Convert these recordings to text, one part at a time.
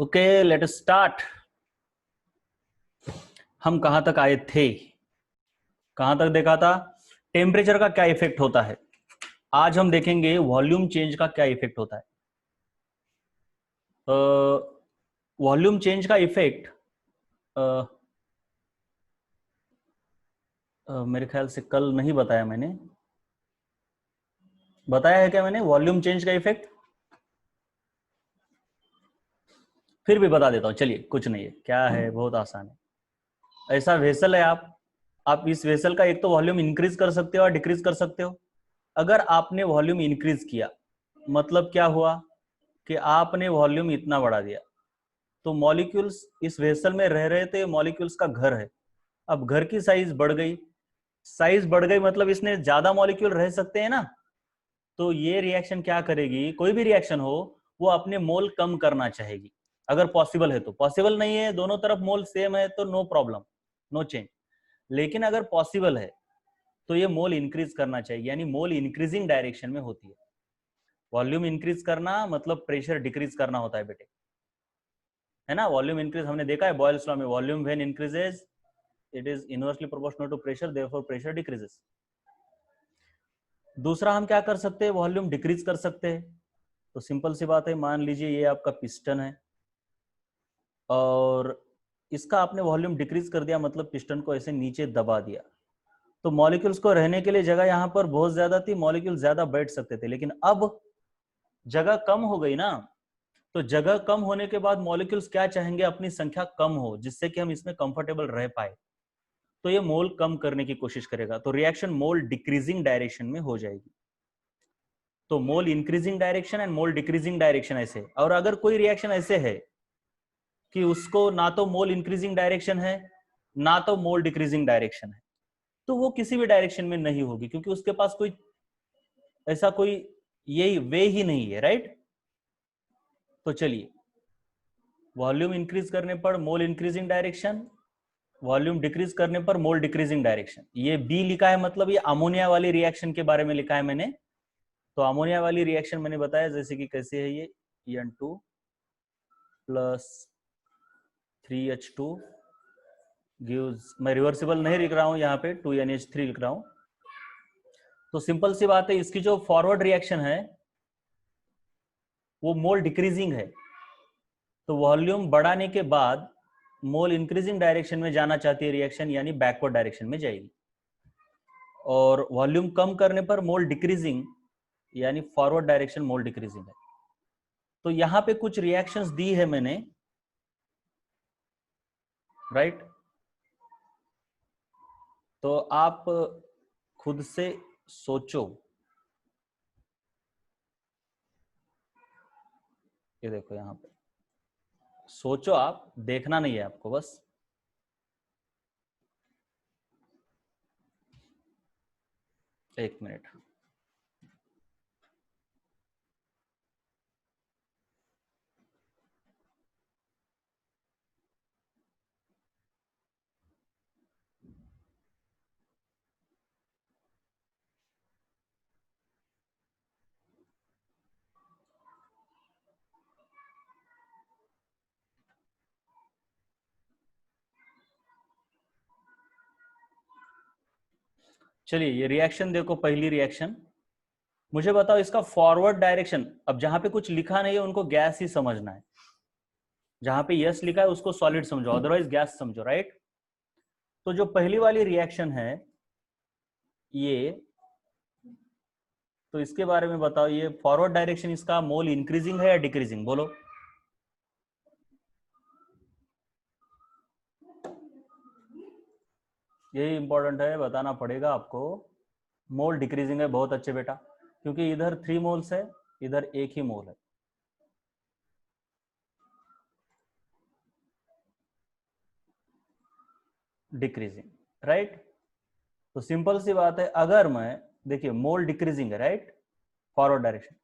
Okay, let us start. हम कहां तक आए थे? कहां तक देखा था? टेम्परेचर का क्या इफेक्ट होता है। आज हम देखेंगे वॉल्यूम चेंज का क्या इफेक्ट होता है। वॉल्यूम चेंज का इफेक्ट मेरे ख्याल से कल नहीं बताया मैंने। बताया है क्या मैंने वॉल्यूम चेंज का इफेक्ट? फिर भी बता देता हूं, चलिए। कुछ नहीं है, क्या है, बहुत आसान है। ऐसा वेसल है आप इस वेसल का एक तो वॉल्यूम इंक्रीज कर सकते हो और डिक्रीज कर सकते हो। अगर आपने वॉल्यूम इंक्रीज किया, मतलब क्या हुआ कि आपने वॉल्यूम इतना बढ़ा दिया, तो मॉलिक्यूल्स इस वेसल में रह रहे थे, मॉलिक्यूल्स का घर है। अब घर की साइज बढ़ गई, साइज बढ़ गई मतलब इसने ज्यादा मॉलिक्यूल रह सकते हैं ना। तो ये रिएक्शन क्या करेगी, कोई भी रिएक्शन हो वो अपने मोल कम करना चाहेगी, अगर पॉसिबल है तो। पॉसिबल नहीं है, दोनों तरफ मोल सेम है, तो नो प्रॉब्लम, नो चेंज। लेकिन अगर पॉसिबल है तो ये मोल इंक्रीज करना चाहिए, यानी मोल इंक्रीजिंग डायरेक्शन में होती है। वॉल्यूम इंक्रीज करना मतलब प्रेशर डिक्रीज करना होता है बेटे, है ना। वॉल्यूम इंक्रीज हमने देखा है बॉयल्स लॉ में, volume when increases it is inversely proportional to pressure, therefore pressure decreases. दूसरा हम क्या कर सकते हैं, वॉल्यूम डिक्रीज कर सकते हैं। तो सिंपल सी बात है, मान लीजिए ये आपका पिस्टन है और इसका आपने वॉल्यूम डिक्रीज कर दिया, मतलब पिस्टन को ऐसे नीचे दबा दिया। तो मॉलिक्यूल्स को रहने के लिए जगह यहां पर बहुत ज्यादा थी, मॉलिक्यूल ज्यादा बैठ सकते थे, लेकिन अब जगह कम हो गई ना। तो जगह कम होने के बाद मॉलिक्यूल्स क्या चाहेंगे, अपनी संख्या कम हो, जिससे कि हम इसमें कंफर्टेबल रह पाए। तो ये मोल कम करने की कोशिश करेगा, तो रिएक्शन मोल डिक्रीजिंग डायरेक्शन में हो जाएगी। तो mole increasing direction and mole decreasing direction ऐसे। और अगर कोई रिएक्शन ऐसे है कि उसको ना तो मोल इंक्रीजिंग डायरेक्शन है ना तो मोल डिक्रीजिंग डायरेक्शन है, तो वो किसी भी डायरेक्शन में नहीं होगी, क्योंकि उसके पास कोई ऐसा कोई यही वे ही नहीं है, राइट। तो चलिए, वॉल्यूम इंक्रीज करने पर मोल इंक्रीजिंग डायरेक्शन, वॉल्यूम डिक्रीज करने पर मोल डिक्रीजिंग डायरेक्शन। ये बी लिखा है, मतलब ये अमोनिया वाली रिएक्शन के बारे में लिखा है मैंने। तो अमोनिया वाली रिएक्शन मैंने बताया जैसे कि कैसे है ये, En2 प्लस 3H2 गिव्स, मैं रिवर्सिबल नहीं लिख रहा हूं यहाँ पे, 2NH3 लिख रहा हूं। तो सिंपल सी बात है, इसकी जो फॉरवर्ड रिएक्शन है वो मोल डिक्रीजिंग है। तो वॉल्यूम बढ़ाने के बाद मोल इंक्रीजिंग डायरेक्शन में जाना चाहती है रिएक्शन, यानी बैकवर्ड डायरेक्शन में जाएगी। और वॉल्यूम कम करने पर मोल डिक्रीजिंग, यानी फॉरवर्ड डायरेक्शन मोल डिक्रीजिंग है। तो यहां पे कुछ रिएक्शंस दी है मैंने, राइट। तो आप खुद से सोचो। ये देखो यहां पे, सोचो, आप देखना नहीं है आपको, बस एक मिनट। चलिए, ये रिएक्शन देखो, पहली रिएक्शन। मुझे बताओ इसका फॉरवर्ड डायरेक्शन। अब जहां पे कुछ लिखा नहीं है उनको गैस ही समझना है, जहां पे यस लिखा है उसको सॉलिड समझो, अदरवाइज गैस समझो, राइट। तो जो पहली वाली रिएक्शन है ये, तो इसके बारे में बताओ, ये फॉरवर्ड डायरेक्शन इसका मोल इंक्रीजिंग है या डिक्रीजिंग, बोलो। यही इंपॉर्टेंट है, बताना पड़ेगा आपको। मोल डिक्रीजिंग है, बहुत अच्छे बेटा, क्योंकि इधर 3 मोल्स है, इधर 1 ही मोल है। Decreasing, right. तो सिंपल सी बात है, अगर मैं, देखिए मोल डिक्रीजिंग है, राइट, फॉरवर्ड डायरेक्शन।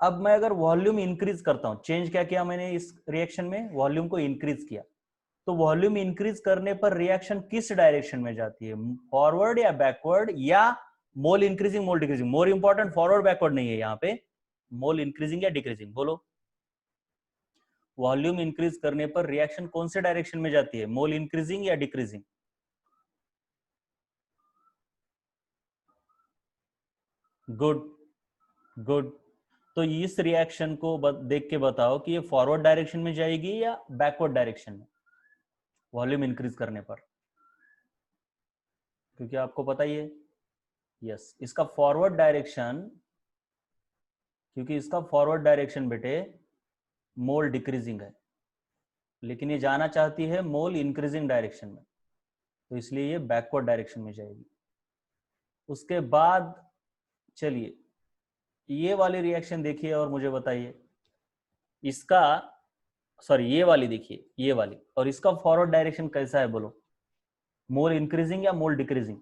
अब मैं अगर वॉल्यूम इंक्रीज करता हूं, चेंज क्या किया मैंने इस रिएक्शन में, वॉल्यूम को इंक्रीज किया। तो वॉल्यूम इंक्रीज करने पर रिएक्शन किस डायरेक्शन में जाती है, फॉरवर्ड या बैकवर्ड, या mole increasing mole decreasing. More important forward backward नहीं है यहाँ पे, मोल इंक्रीजिंग या डिक्रीजिंग, बोलो। वॉल्यूम इंक्रीज करने पर रिएक्शन कौन से डायरेक्शन में जाती है, मोल इंक्रीजिंग या डिक्रीजिंग? Good good. तो इस रिएक्शन को देख के बताओ कि ये फॉरवर्ड डायरेक्शन में जाएगी या बैकवर्ड डायरेक्शन में, वॉल्यूम इंक्रीज करने पर? क्योंकि आपको पता ही है, यस, इसका फॉरवर्ड डायरेक्शन, क्योंकि इसका फॉरवर्ड डायरेक्शन बेटे मोल डिक्रीजिंग है, लेकिन ये जाना चाहती है मोल इंक्रीजिंग डायरेक्शन में, तो इसलिए ये बैकवर्ड डायरेक्शन में जाएगी। उसके बाद चलिए ये वाली रिएक्शन देखिए और मुझे बताइए, इसका, सॉरी ये वाली देखिए, ये वाली, और इसका फॉरवर्ड डायरेक्शन कैसा है बोलो, मोल इंक्रीजिंग या मोल डिक्रीजिंग?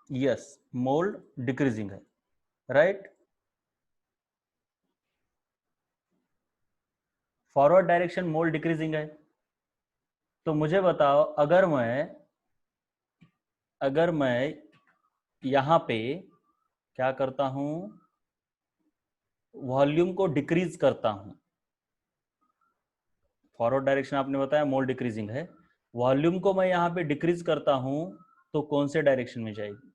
यस, मोल डिक्रीजिंग है, राइट। फॉरवर्ड डायरेक्शन मोल डिक्रीजिंग है। तो मुझे बताओ, अगर मैं यहां पे क्या करता हूं, वॉल्यूम को डिक्रीज करता हूं, फॉरवर्ड डायरेक्शन आपने बताया मोल डिक्रीजिंग है, वॉल्यूम को मैं यहां पे डिक्रीज करता हूं, तो कौन से डायरेक्शन में जाएगी?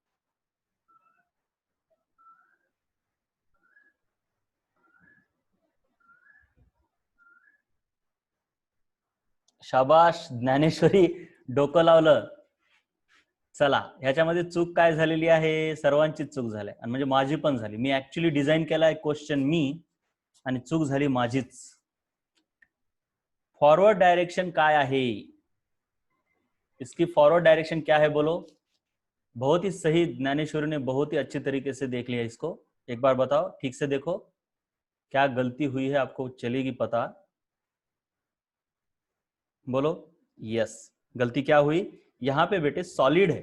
शाबाश ज्ञानेश्वरी, डोकं लावलं. चला, ह्याच्यामध्ये चूक काय झालेली आहे, सर्वांचीच चूक झाली आणि म्हणजे माझी पण झाली. मी ऍक्च्युली डिझाइन केलाय क्वेश्चन मी, आणि चूक झाली माझीच. फॉरवर्ड डायरेक्शन काय आहे, इसकी फॉरवर्ड डायरेक्शन क्या है बोलो? बहुत ही सही, ज्ञानेश्वरी ने बहुत ही अच्छे तरीके से देख लिया इसको. एक बार बताओ, ठीक से देखो क्या गलती हुई है, आपको चलेगी पता. बोलो. यस, गलती क्या हुई, यहां पे बेटे सॉलिड है,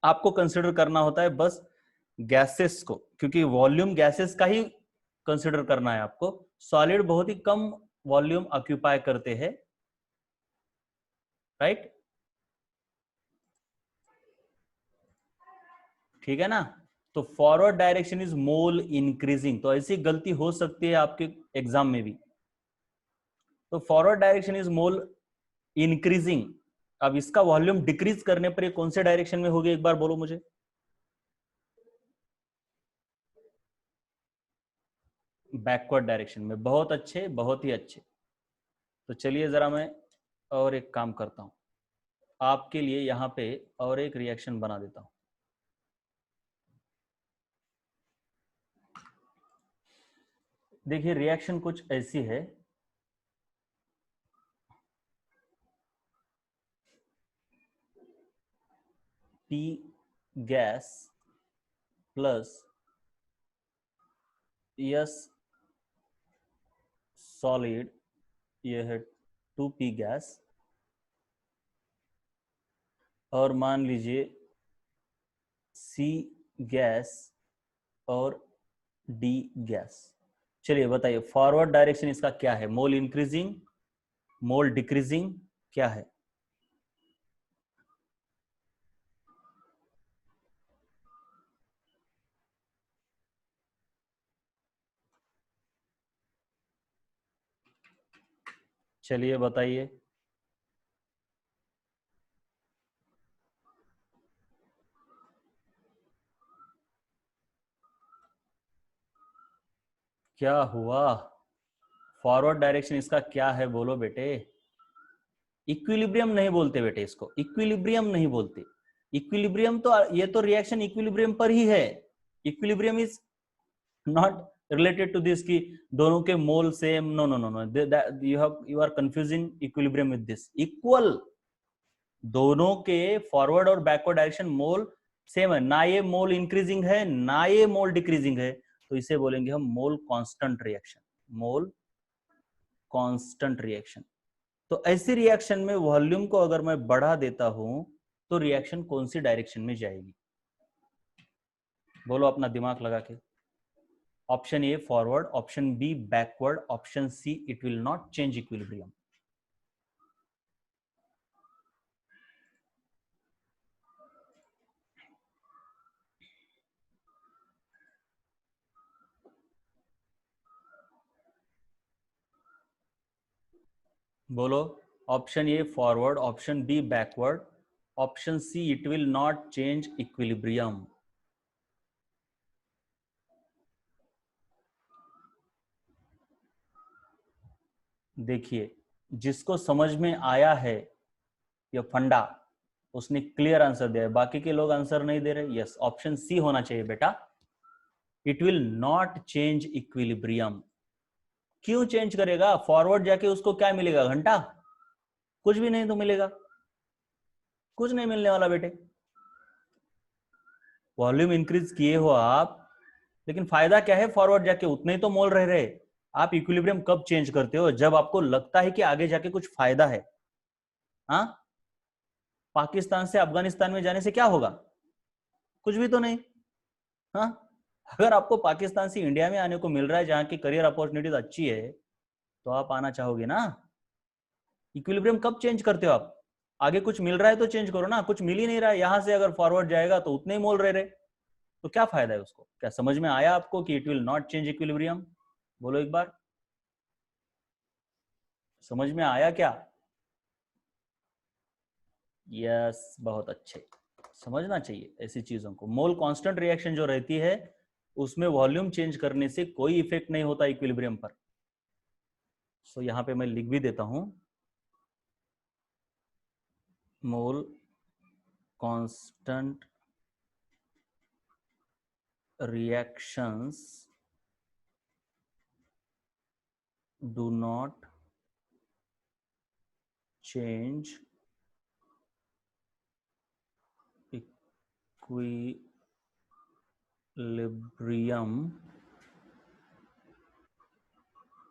आपको कंसिडर करना होता है बस गैसेस को, क्योंकि वॉल्यूम गैसेस का ही कंसिडर करना है आपको. सॉलिड बहुत ही कम वॉल्यूम ऑक्यूपाई करते हैं, राइट? ठीक है ना. तो forward direction is mole increasing, तो ऐसी गलती हो सकती है आपके एग्जाम में भी. तो forward direction is mole increasing. अब इसका वॉल्यूम डिक्रीज करने पर ये कौन से डायरेक्शन में होगी, एक बार बोलो मुझे. बैकवर्ड डायरेक्शन में. बहुत अच्छे, बहुत ही अच्छे. तो चलिए जरा मैं और एक काम करता हूं, आपके लिए यहां पे और एक रिएक्शन बना देता हूं. देखिए रिएक्शन कुछ ऐसी है, P gas plus S solid, ये है 2P गैस, और मान लीजिए C गैस और D गैस. चलिए बताइए फॉरवर्ड डायरेक्शन इसका क्या है, मोल इंक्रीजिंग, मोल डिक्रीजिंग, क्या है? चलिए बताइए. क्या हुआ, फॉरवर्ड डायरेक्शन इसका क्या है बोलो बेटे. इक्विलिब्रियम नहीं बोलते बेटे, इसको इक्विलिब्रियम नहीं बोलते. इक्विलिब्रियम तो, ये तो रिएक्शन इक्विलिब्रियम पर ही है. Equilibrium is not related to this कि दोनों के mole same. No no no no, you are confusing equilibrium with this. Equal, दोनों के फॉरवर्ड और बैकवर्ड डायरेक्शन मोल सेम है ना, ये मोल इंक्रीजिंग है ना ये मोल डिक्रीजिंग है, तो इसे बोलेंगे हम मोल कांस्टेंट रिएक्शन. मोल कांस्टेंट रिएक्शन. तो ऐसी रिएक्शन में वॉल्यूम को अगर मैं बढ़ा देता हूं, तो रिएक्शन कौन सी डायरेक्शन में जाएगी, बोलो अपना दिमाग लगा के. Option A forward, option B backward, option C it will not change equilibrium. बोलो। Option A forward, option B backward, option C it will not change equilibrium. देखिए, जिसको समझ में आया है ये फंडा, उसने क्लियर आंसर दिया है, बाकी के लोग आंसर नहीं दे रहे। यस, ऑप्शन सी होना चाहिए बेटा, it will not change equilibrium. क्यों चेंज करेगा? फॉरवर्ड जाके उसको क्या मिलेगा? घंटा? कुछ भी नहीं तो मिलेगा, कुछ नहीं मिलने वाला बेटे। वॉल्यूम इंक्रीज किए हो आप, लेकिन फायदा क्या है? फॉरवर्ड जाके उतने ही तो मोल रह रहे। आप इक्विलिब्रियम कब चेंज करते हो? जब आपको लगता है कि आगे जाके कुछ फायदा है। हाँ, पाकिस्तान से अफगानिस्तान में जाने से क्या होगा? कुछ भी तो नहीं। हाँ, अगर आपको पाकिस्तान से इंडिया में आने को मिल रहा है जहां की करियर अपॉर्चुनिटीज अच्छी है, तो आप आना चाहोगे ना। इक्विलिब्रियम कब चेंज करते हो आप? आगे कुछ मिल रहा है तो चेंज करो ना, कुछ मिल ही नहीं रहा है, यहां से अगर फॉरवर्ड जाएगा तो उतने ही मोल रहे, तो क्या फायदा है उसको? क्या समझ में आया आपको कि it will not change equilibrium? बोलो एक बार, समझ में आया क्या? यस, बहुत अच्छे। समझना चाहिए ऐसी चीजों को। मोल कांस्टेंट रिएक्शन जो रहती है उसमें वॉल्यूम चेंज करने से कोई इफेक्ट नहीं होता इक्विलिब्रियम पर। सो यहां पे मैं लिख भी देता हूं, मोल constant reactions do not change equilibrium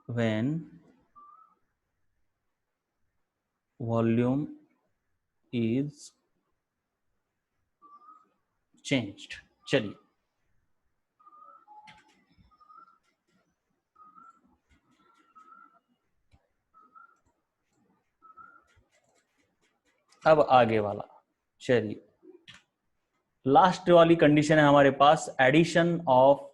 when volume is changed। चलिए, अब आगे वाला। चलिए, लास्ट वाली कंडीशन है हमारे पास, एडिशन ऑफ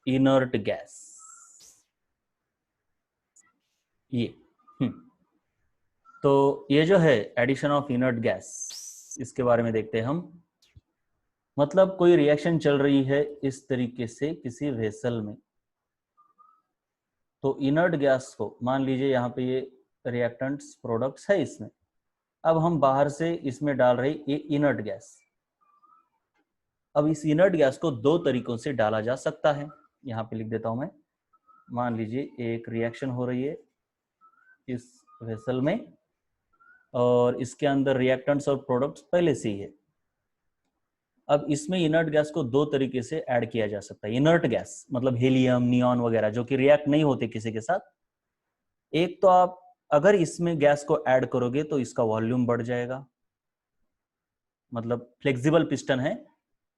इनर्ट गैस। ये तो ये जो है एडिशन ऑफ इनर्ट गैस, इसके बारे में देखते हैं हम। मतलब कोई रिएक्शन चल रही है इस तरीके से किसी वेसल में, तो इनर्ट गैस को मान लीजिए यहाँ पे ये रिएक्टेंट्स प्रोडक्ट्स है इसमें, अब हम बाहर से इसमें डाल रहे ये इनर्ट गैस। अब इस इनर्ट गैस को दो तरीकों से डाला जा सकता है, यहाँ पे लिख देता हूं मैं। मान लीजिए एक रिएक्शन हो रही है इस वेसल में और इसके अंदर रिएक्टेंट्स और प्रोडक्ट्स पहले से ही है। अब इसमें इनर्ट गैस को दो तरीके से ऐड किया जा सकता है। इनर्ट गैस मतलब हीलियम, नियॉन वगैरह जो कि रिएक्ट नहीं होते किसी के साथ। एक तो आप अगर इसमें गैस को ऐड करोगे तो इसका वॉल्यूम बढ़ जाएगा, मतलब फ्लेक्सिबल पिस्टन है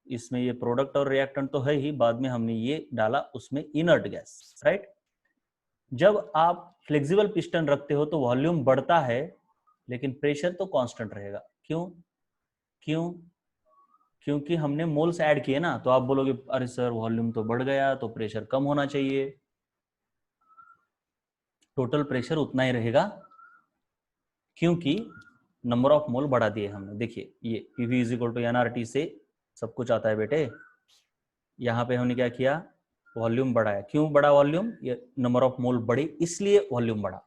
इसमें, ये प्रोडक्ट और रिएक्टेंट तो है ही, बाद में हमने ये डाला उसमें इनर्ट गैस, राइट। जब आप फ्लेक्सिबल पिस्टन रखते हो तो वॉल्यूम बढ़ता है लेकिन प्रेशर तो कांस्टेंट रहेगा। क्यों? क्यों? क्योंकि हमने मोल्स ऐड किए ना। तो आप बोलोगे अरे सर वॉल्यूम तो बढ़ गया तो प्रेशर कम होना चाहिए। टोटल प्रेशर उतना ही रहेगा क्योंकि नंबर ऑफ मोल बढ़ा दिए हमने। देखिए ये PV is equal to NRT से सब कुछ आता है बेटे। यहाँ पे हमने क्या किया? वॉल्यूम बढ़ाया। क्यों बढ़ा वॉल्यूम? ये नंबर ऑफ मोल बढ़ी इसलिए वॉल्यूम बढ़ा।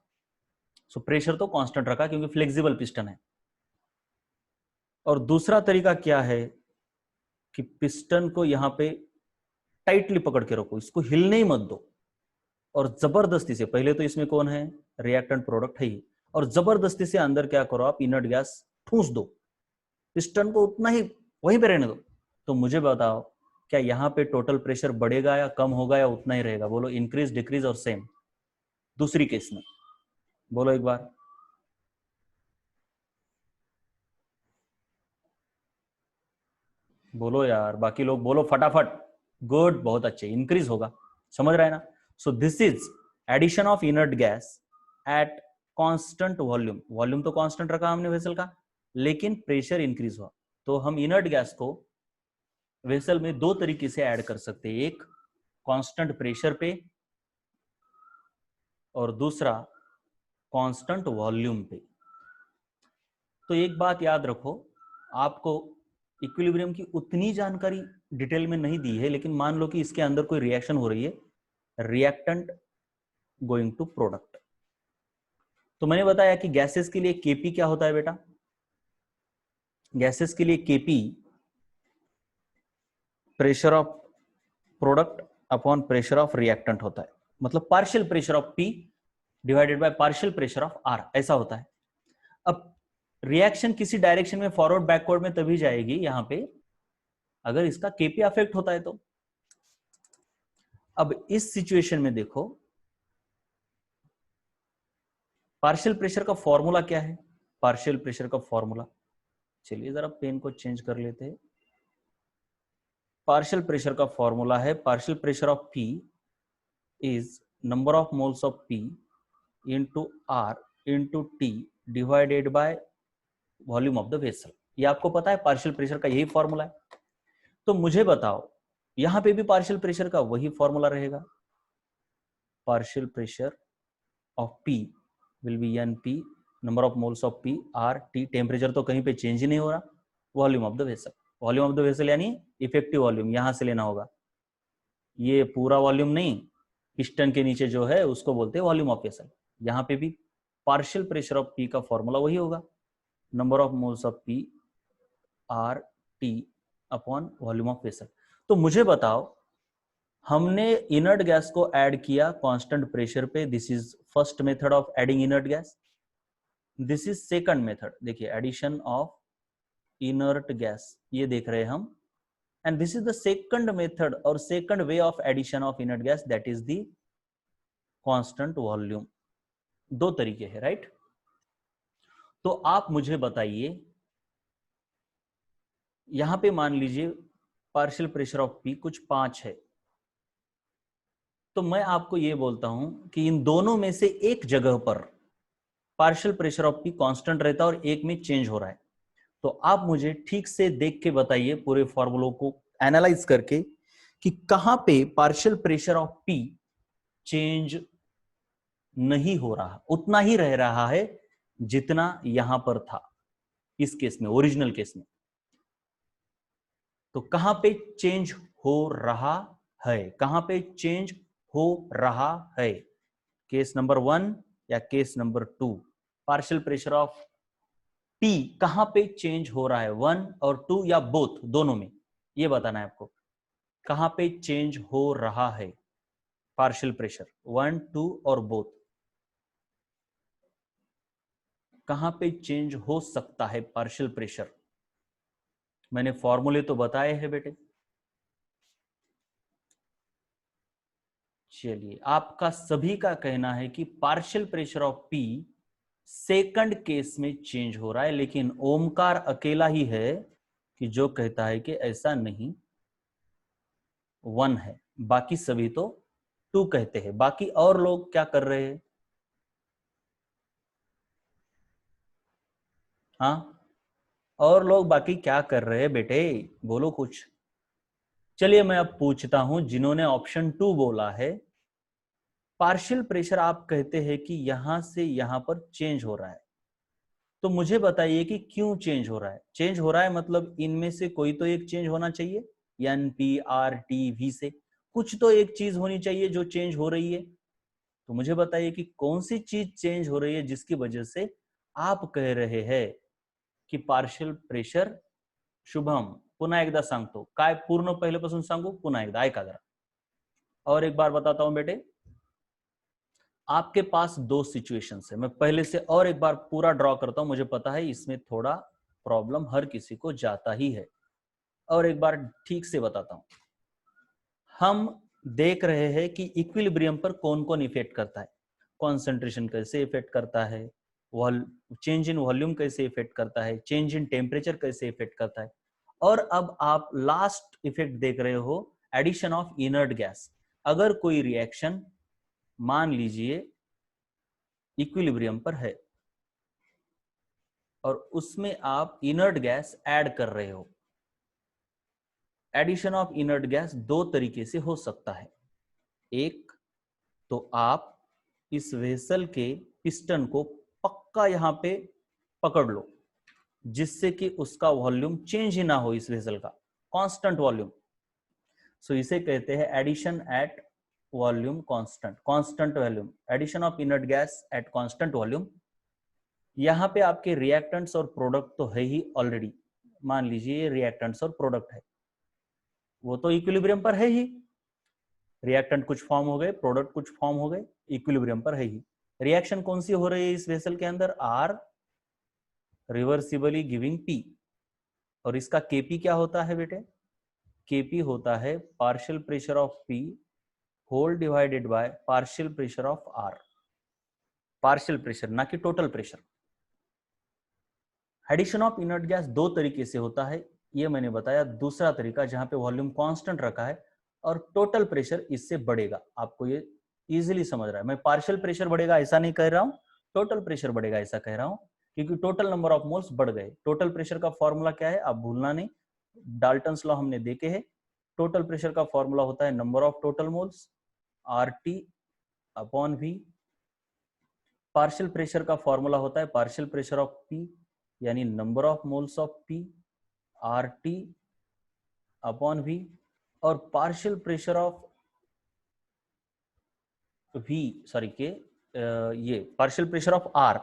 सो प्रेशर तो कांस्टेंट रखा क्योंकि फ्लेक्सिबल पिस्टन है। और दूसरा तरीका क्या है कि पिस्टन को यहाँ पे टाइटली पकड़ के रखो, इसको हिलने ही मत दो, और जबरदस्ती से, पहले तो इसमें कौन है? रिएक्टेंट प्रोडक्ट है ही, और जबरदस्ती से अंदर क्या करो आप? इनर्ट गैस ठूस दो, पिस्टन को उतना ही वहीं पे रहने दो। तो मुझे बताओ क्या यहाँ पे टोटल प्रेशर बढ़ेगा या कम होगा या उतना ही रहेगा? बोलो, इंक्रीज, डिक्रीज और सेम। दूसरी केस में बोलो एक बार। बोलो यार, बाकी लोग बोलो फटाफट। गुड, बहुत अच्छे, इंक्रीज होगा। समझ रहे हैं ना? So this is addition of inert gas at constant volume. Volume तो कांस्टेंट रखा हमने वेसल का, लेकिन प्रेशर इंक्रीज हुआ। तो हम इनर्ट गैस को वेसल में दो तरीके से ऐड कर सकते हैं। एक कांस्टेंट प्रेशर पे, और दूसरा कांस्टेंट वॉल्यूम पे। तो एक बात याद रखो, आपको इक्विलिब्रियम की उतनी जानकारी डिटेल में नहीं दी है, लेकिन मान लो कि इसके अंदर कोई रिएक्शन हो रही है, रिएक्टेंट गोइंग टू प्रोडक्ट। तो मैंने बताया कि गैसेस के लिए केपी क्या होता है बेटा, गैसेस के लिए KP pressure of product upon pressure of reactant होता है, मतलब partial pressure of P divided by partial pressure of R, ऐसा होता है। अब रिएक्शन किसी डायरेक्शन में फॉरवर्ड बैकवर्ड में तभी जाएगी यहां पे अगर इसका केपी अफेक्ट होता है तो। अब इस सिचुएशन में देखो, पार्शियल प्रेशर का फॉर्मूला क्या है, पार्शियल प्रेशर का फॉर्मूला, चलिए जरा पेन को चेंज कर लेते हैं। पार्शियल प्रेशर का फॉर्मूला है, partial pressure of P is number of moles of P into R into T divided by volume of the vessel. ये आपको पता है पार्शियल प्रेशर का यही फॉर्मूला है। तो मुझे बताओ, यहां पे भी पार्शियल प्रेशर का वही फॉर्मूला रहेगा, partial pressure of P will be N P number of moles of P R T, temperature तो कहीं पे चेंज ही नहीं हो रहा, volume of the vessel, volume of the vessel यानी इफेक्टिव वॉल्यूम यहां से लेना होगा, ये पूरा वॉल्यूम नहीं, पिस्टन के नीचे जो है उसको बोलते हैं वॉल्यूम ऑफ वेसल। यहां पे भी पार्शियल प्रेशर ऑफ पी का फॉर्मूला वही होगा, number of moles of P R T upon volume of vessel. तो मुझे बताओ, हमने इनर्ट गैस को ऐड किया कांस्टेंट प्रेशर पे, this is first method of adding inert gas, this is second method, देखिए एडिशन ऑफ इनर्ट गैस, ये देख रहे हैं हम, and this is the second method or second way of addition of inert gas, that is the constant volume। दो तरीके हैं, right. तो आप मुझे बताइए, यहां पे मान लीजिए पार्शियल प्रेशर ऑफ पी कुछ 5 है, तो मैं आपको यह बोलता हूं कि इन दोनों में से एक जगह पर partial pressure of P constant रहता है और एक में चेंज हो रहा है। तो आप मुझे ठीक से देख के बताइए, पूरे फॉर्मूलों को एनालाइज करके, कि कहां पे partial pressure of P change नहीं हो रहा, उतना ही रह रहा है जितना यहां पर था इस केस में, ओरिजिनल केस में। तो कहां पे चेंज हो रहा है, कहां पे चेंज हो रहा है, केस नंबर 1 या case number 2, partial pressure of P कहां पे चेंज हो रहा है, 1 और 2 या बोथ, दोनों में, ये बताना है आपको, कहां पे चेंज हो रहा है पार्शियल प्रेशर, 1 2 और बोथ, कहां पे चेंज हो सकता है पार्शियल प्रेशर। मैंने फॉर्मूले तो बताए हैं बेटे। चलिए, आपका सभी का कहना है कि partial pressure of P second case में चेंज हो रहा है, लेकिन ओमकार अकेला ही है कि जो कहता है कि ऐसा नहीं, 1 है, बाकी सभी तो 2 कहते हैं। बाकी और लोग क्या कर रहे हैं, हाँ, और लोग बाकी क्या कर रहे हैं बेटे, बोलो कुछ। चलिए मैं अब पूछता हूं, जिन्होंने ऑप्शन 2 बोला है, पार्शियल प्रेशर आप कहते हैं कि यहां से यहां पर चेंज हो रहा है, तो मुझे बताइए कि क्यों चेंज हो रहा है। चेंज हो रहा है मतलब इनमें से कोई तो एक चेंज होना चाहिए, N P R T V से कुछ तो एक चीज होनी चाहिए जो चेंज हो रही है। तो मुझे बताइए कि कौन सी चीज चेंज हो रही है जिसकी वजह से आप कह रहे हैं की पार्शियल प्रेशर, शुभम पुन्हा एकदा सांगतो, काय पूर्ण पहिल्यापासून सांगू, पुन्हा एकदा ऐका जरा, और एक बार बताता हूं बेटे। आपके पास 2 सिचुएशंस है, मैं पहले से और एक बार पूरा ड्रॉ करता हूं, मुझे पता है इसमें थोड़ा प्रॉब्लम हर किसी को जाता ही है, और एक बार ठीक से बताता हूं। हम देख रहे हैं कि इक्विलिब्रियम पर कौन कौन इफेक्ट करता है, कॉन्सेंट्रेशन कैसे इफेक्ट करता है, चेंज इन वॉल्यूम कैसे इफेक्ट करता है, चेंज इन टेम्परेचर कैसे इफेक्ट करता है, और अब आप लास्ट इफेक्ट देख रहे हो, एडिशन ऑफ इनर्ट गैस। अगर कोई रिएक्शन मान लीजिए इक्विलिब्रियम पर है और उसमें आप इनर्ट गैस ऐड कर रहे हो, एडिशन ऑफ इनर्ट गैस 2 तरीके से हो सकता है। एक तो आप इस वेसल के पिस्टन को पक्का यहां पे पकड़ लो, जिससे कि उसका वॉल्यूम चेंज ही ना हो, इस वेसल का कांस्टेंट वॉल्यूम। सो इसे कहते हैं addition at volume constant, constant volume, addition of inert gas at constant volume. यहाँ पे आपके रिएक्टेंट्स और प्रोडक्ट तो है ही ऑलरेडी, मान लीजिए ये रिएक्टेंट्स और प्रोडक्ट है, वो तो इक्विलिब्रियम पर है ही, रिएक्टेंट कुछ फॉर्म हो गए, प्रोडक्ट कुछ फॉर्म हो गए, इक्विलिब्रियम पर है ही। रिएक्शन कौन सी हो रही है इस वेसल के अंदर? आर रिवर्सिबली गिविंग पी, और इसका केपी क्या होता है बेटे? केपी होता है partial pressure of P whole divided by partial pressure of R, partial pressure ना कि total pressure. Addition of inert gas दो तरीके से होता है, ये मैंने बताया। दूसरा तरीका जहां पे वॉल्यूम कांस्टेंट रखा है और टोटल प्रेशर इससे बढ़ेगा, आपको ये इजीली समझ रहा है। मैं पार्शियल प्रेशर बढ़ेगा ऐसा नहीं कह रहा हूं, टोटल प्रेशर बढ़ेगा ऐसा कह रहा हूं, क्योंकि टोटल नंबर ऑफ मोल्स बढ़ गए। टोटल प्रेशर का फॉर्मूला क्या है आप भूलना नहीं, डाल्टन्स लॉ हमने देखे हैं। टोटल प्रेशर का फॉर्मूला होता है number of total moles RT upon V। Partial pressure का फॉर्मूला होता है पार्शियल प्रेशर ऑफ P, यानी number of moles of P RT upon V। और partial pressure of V, sorry के ये पार्शियल प्रेशर ऑफ R,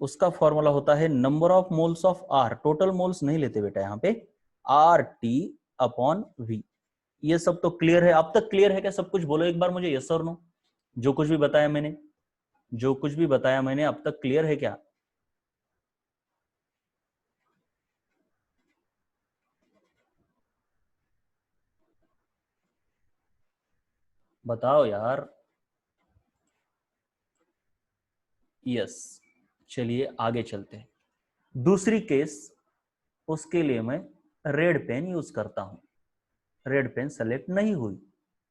उसका formula होता है number of moles of R, total moles नहीं लेते बेटा यहाँ पे, RT अपॉन V। ये सब तो क्लियर है? अब तक क्लियर है क्या सब कुछ? बोलो एक बार मुझे यस और नो। जो कुछ भी बताया मैंने, जो कुछ भी बताया मैंने अब तक क्लियर है क्या? बताओ यार। यस, चलिए आगे चलते हैं। दूसरी केस, उसके लिए मैं रेड पेन यूज करता हूं। रेड पेन सेलेक्ट नहीं हुई,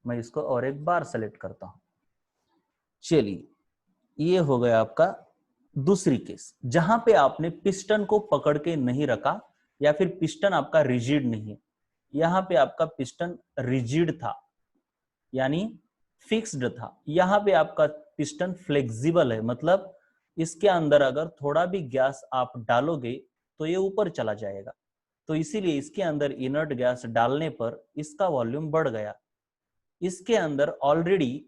मैं इसको और एक बार सेलेक्ट करता हूं। चलिए, ये हो गया आपका दूसरी केस, जहां पे आपने पिस्टन को पकड़ के नहीं रखा, या फिर पिस्टन आपका रिजिड नहीं है। यहां पे आपका पिस्टन रिजिड था, यानी फिक्स्ड था। यहां पे आपका पिस्टन फ्लेक्सिबल है, मतलब इसके अंदर अगर थोड़ा भी गैस आप डालोगे तो ये ऊपर चला जाएगा। तो इसीलिए इसके अंदर इनर्ट गैस डालने पर इसका वॉल्यूम बढ़ गया। इसके अंदर ऑलरेडी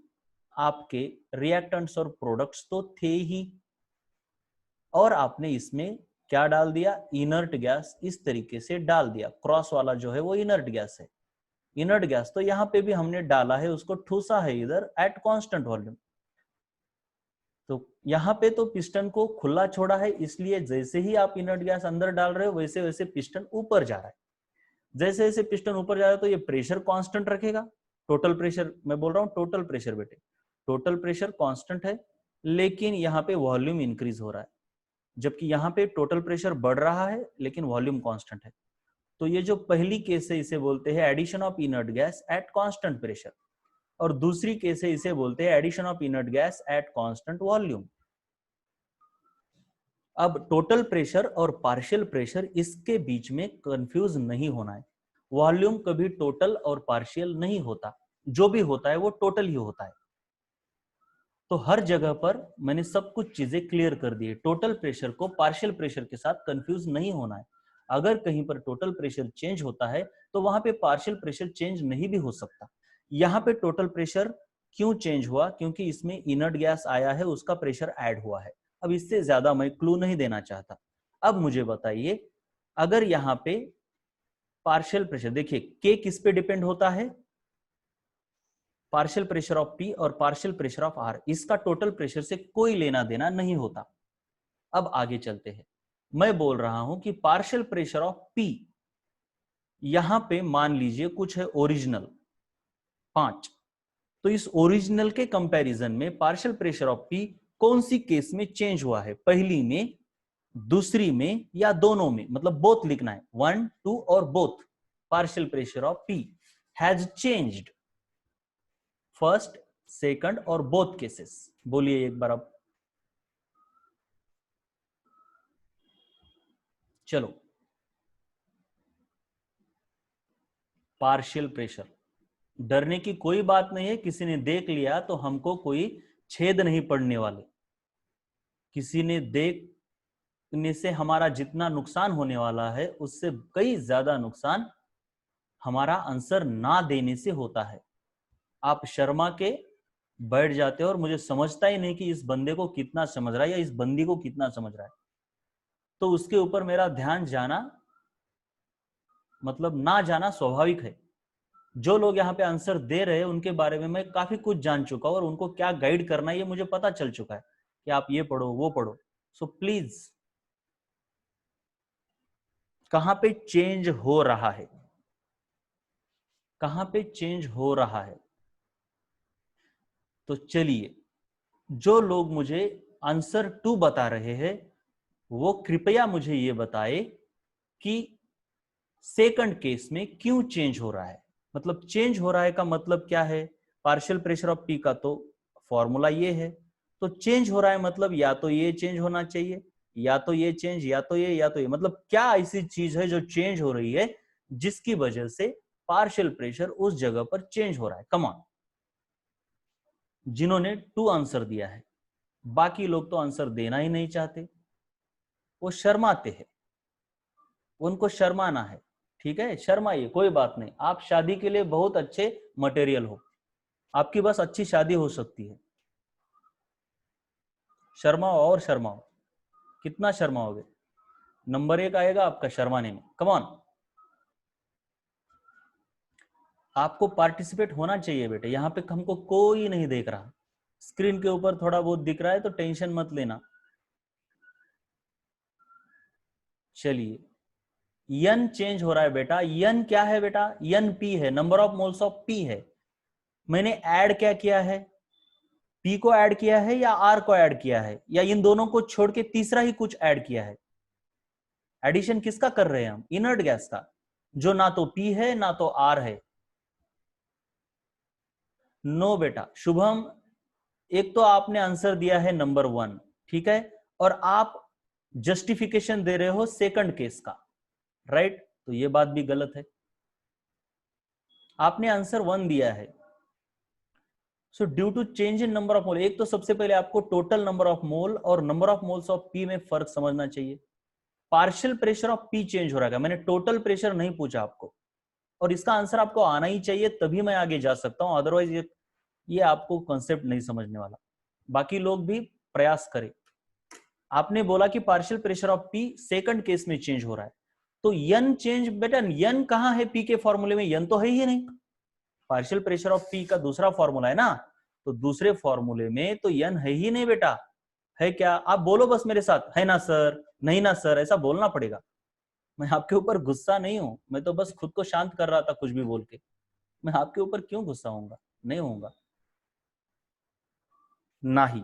आपके रिएक्टेंट्स और प्रोडक्ट्स तो थे ही, और आपने इसमें क्या डाल दिया? इनर्ट गैस इस तरीके से डाल दिया। क्रॉस वाला जो है वो इनर्ट गैस है। इनर्ट गैस तो यहां पे भी हमने डाला है, उसको ठूसा है इधर एट कांस्टेंट वॉल्यूम। तो यहां पे तो पिस्टन को खुला छोड़ा है, इसलिए जैसे ही आप इनर्ट गैस अंदर डाल रहे हो वैसे वैसे पिस्टन ऊपर जा रहा है। जैसे जैसे पिस्टन ऊपर जा रहा है तो ये प्रेशर कांस्टेंट रखेगा। टोटल प्रेशर मैं बोल रहा हूं, टोटल प्रेशर बेटे, टोटल प्रेशर कांस्टेंट है, लेकिन यहाँ पे वॉल्यूम इंक्रीज हो रहा है। जबकि यहाँ पे टोटल प्रेशर बढ़ रहा है लेकिन वॉल्यूम कांस्टेंट है। तो ये जो पहली केस है इसे बोलते हैं addition of inert gas at constant pressure, और दूसरी केस है इसे बोलते हैं addition of inert gas at constant volume. अब टोटल प्रेशर और पार्शियल प्रेशर, इसके बीच में कंफ्यूज नहीं होना है। वॉल्यूम कभी टोटल और पार्शियल नहीं होता, जो भी होता है वो टोटल ही होता है। तो हर जगह पर मैंने सब कुछ चीजें क्लियर कर दी है। टोटल प्रेशर को पार्शियल प्रेशर के साथ कंफ्यूज नहीं होना है। अगर कहीं पर टोटल प्रेशर चेंज होता है तो वहां पे पार्शियल प्रेशर चेंज नहीं भी हो सकता। यहाँ पे टोटल प्रेशर क्यों चेंज हुआ? क्योंकि इसमें इनर्ट गैस आया है, उसका प्रेशर ऐड हुआ है। अब इससे ज्यादा मैं क्लू नहीं देना चाहता। अब मुझे बताइए, अगर यहाँ पे पार्शियल प्रेशर, देखिए के किस पे डिपेंड होता है? पार्शियल प्रेशर ऑफ पी और पार्शियल प्रेशर ऑफ आर, इसका टोटल प्रेशर से कोई लेना देना नहीं होता। अब आगे चलते हैं। मैं बोल रहा हूं कि पार्शियल प्रेशर ऑफ पी, यहां पे मान लीजिए कुछ है ओरिजिनल 5, तो इस ओरिजिनल के कंपैरिजन में पार्शियल प्रेशर ऑफ पी कौन सी केस में चेंज हुआ है? पहली में, दूसरी में, या दोनों में? मतलब बोथ लिखना है, 1 2 और both. Partial pressure of P has changed first, second और बोथ केसेस। बोलिए एक बार अब। चलो, पार्शियल प्रेशर, डरने की कोई बात नहीं है। किसी ने देख लिया तो हमको कोई छेद नहीं पड़ने वाले। किसी ने देखने से हमारा जितना नुकसान होने वाला है उससे कई ज्यादा नुकसान हमारा आंसर ना देने से होता है। आप शर्मा के बैठ जाते हो और मुझे समझता ही नहीं कि इस बंदे को कितना समझ रहा है या इस बंदी को कितना समझ रहा है, तो उसके ऊपर मेरा ध्यान जाना मतलब ना जाना स्वाभाविक है। जो लोग यहाँ पे आंसर दे रहे हैं उनके बारे में मैं काफी कुछ जान चुका हूं और उनको क्या गाइड करना है ये मुझे पता चल चुका है कि आप ये पढ़ो वो पढ़ो। सो प्लीज, कहां पे चेंज हो रहा है, कहां पे चेंज हो रहा है? तो चलिए, जो लोग मुझे आंसर 2 बता रहे हैं वो कृपया मुझे ये बताए कि सेकंड केस में क्यों चेंज हो रहा है। मतलब चेंज हो रहा है का मतलब क्या है? पार्शियल प्रेशर ऑफ पी का तो फॉर्मूला ये है, तो चेंज हो रहा है मतलब या तो ये चेंज होना चाहिए या तो ये चेंज या तो ये या तो ये। मतलब क्या ऐसी चीज है जो चेंज हो रही है जिसकी वजह से पार्शियल प्रेशर उस जगह पर चेंज हो रहा है? कम ऑन, जिन्होंने 2 आंसर दिया है, बाकी लोग तो आंसर देना ही नहीं चाहते, वो शर्माते हैं, उनको शर्माना है। ठीक है, शर्माइए, कोई बात नहीं, आप शादी के लिए बहुत अच्छे मटेरियल हो, आपकी बस अच्छी शादी हो सकती है। शर्माओ और शर्माओ, कितना शर्माओगे? नंबर 1 आएगा आपका शर्माने में। कम ऑन, आपको पार्टिसिपेट होना चाहिए बेटे। यहां पे हमको कोई नहीं देख रहा, स्क्रीन के ऊपर थोड़ा बहुत दिख रहा है तो टेंशन मत लेना। चलिए, यन चेंज हो रहा है बेटा। यन क्या है बेटा? यन पी है, number of moles of P है। मैंने ऐड क्या किया है? पी को ऐड किया है या आर को ऐड किया है, या इन दोनों को छोड़ के तीसरा ही कुछ ऐड किया है? एडिशन किसका कर रहे हैं हम? इनर्ट गैस का, जो ना तो पी है ना तो आर है। नो बेटा शुभम, एक तो आपने आंसर दिया है नंबर 1, ठीक है, और आप जस्टिफिकेशन दे रहे हो सेकंड केस का, राइट? तो ये बात भी गलत है। आपने आंसर 1 दिया है। So due to change in number of mole, एक तो सबसे पहले आपको टोटल नंबर ऑफ मोल और number of moles of P में फर्क समझना चाहिए। Partial pressure of P change हो रहा है, मैंने टोटल प्रेशर नहीं पूछा आपको, और इसका आंसर आपको आना ही चाहिए तभी मैं आगे जा सकता हूं, अदरवाइज ये आपको कॉन्सेप्ट नहीं समझने वाला। बाकी लोग भी प्रयास करें। आपने बोला कि partial pressure of P second case में चेंज हो रहा है, तो यन चेंज बेटा, यन कहां है पी के फॉर्मूले में? यन तो है ही नहीं। पार्शियल प्रेशर ऑफ पी का दूसरा फॉर्मूला है ना, तो दूसरे फॉर्मूले में तो यन है ही नहीं बेटा। है क्या? आप बोलो बस मेरे साथ, है ना सर, नहीं ना सर, ऐसा बोलना पड़ेगा। मैं आपके ऊपर गुस्सा नहीं हूं, मैं तो बस खुद को शांत कर रहा था कुछ भी बोल के। मैं आपके ऊपर क्यों गुस्सा होऊंगा? नहीं होऊंगा। नहीं,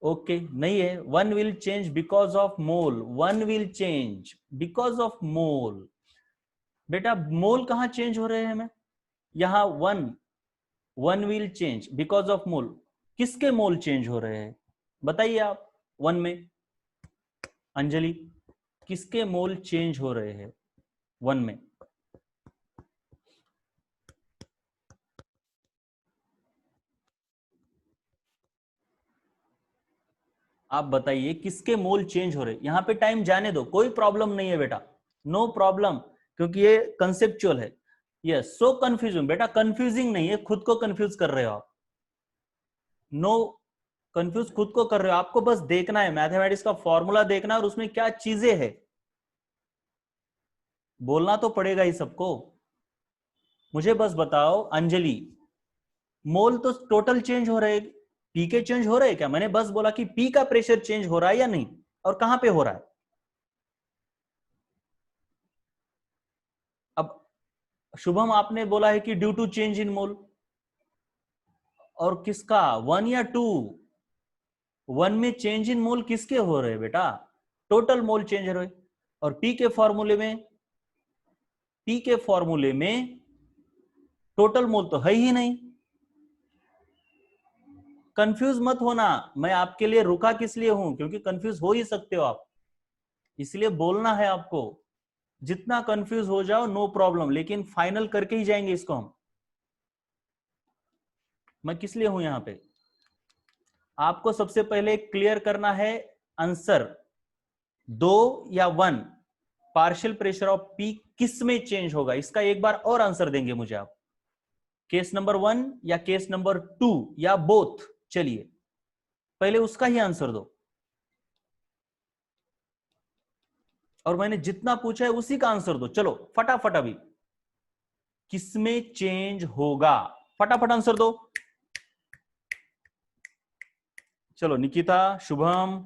ओके नहीं है। One will change because of mole, one will change because of mole. बेटा मोल कहां चेंज हो रहे हैं? हमें यहां one will change because of mole. किसके मोल चेंज हो रहे हैं बताइए आप? 1 में अंजलि, किसके मोल चेंज हो रहे हैं 1 में? आप बताइए किसके मोल चेंज हो रहे? यहां पे टाइम जाने दो, कोई प्रॉब्लम नहीं है बेटा, नो प्रॉब्लम, क्योंकि ये कंसेप्चुअल है। यस, सो कंफ्यूजिंग बेटा, कंफ्यूजिंग नहीं है, खुद को कंफ्यूज कर रहे हो आप। नो कंफ्यूज खुद को कर रहे हो, आपको बस देखना है मैथमेटिक्स का फॉर्मूला देखना है और उसमें क्या चीजें है, बोलना तो पड़ेगा ही सबको। मुझे बस बताओ अंजलि, मोल तो टोटल चेंज हो रहे, पी के चेंज हो रहे क्या? मैंने बस बोला कि पी का प्रेशर चेंज हो रहा है या नहीं, और कहां पे हो रहा है? अब शुभम आपने बोला है कि ड्यू टू चेंज इन मोल, और किसका? 1 या 2? 1 में चेंज इन मोल किसके हो रहे बेटा? टोटल मोल चेंज हो रहे। और पी के फॉर्मूले में टोटल मोल तो है ही नहीं। कंफ्यूज मत होना, मैं आपके लिए रुका किस लिए हूं? क्योंकि कंफ्यूज हो ही सकते हो आप, इसलिए बोलना है आपको। जितना कंफ्यूज हो जाओ नो प्रॉब्लम, लेकिन फाइनल करके ही जाएंगे इसको हम। मैं किस लिए हूं यहां पे? आपको सबसे पहले क्लियर करना है आंसर 2 या 1 पार्शियल प्रेशर ऑफ पी किस में चेंज होगा, इसका एक बार और आंसर देंगे मुझे आप, केस नंबर 1 या केस नंबर 2 या बोथ। चलिए पहले उसका ही आंसर दो, और मैंने जितना पूछा है उसी का आंसर दो। चलो फटाफट, अभी किसमें चेंज होगा, फटाफट आंसर दो। चलो Nikita, Shubham,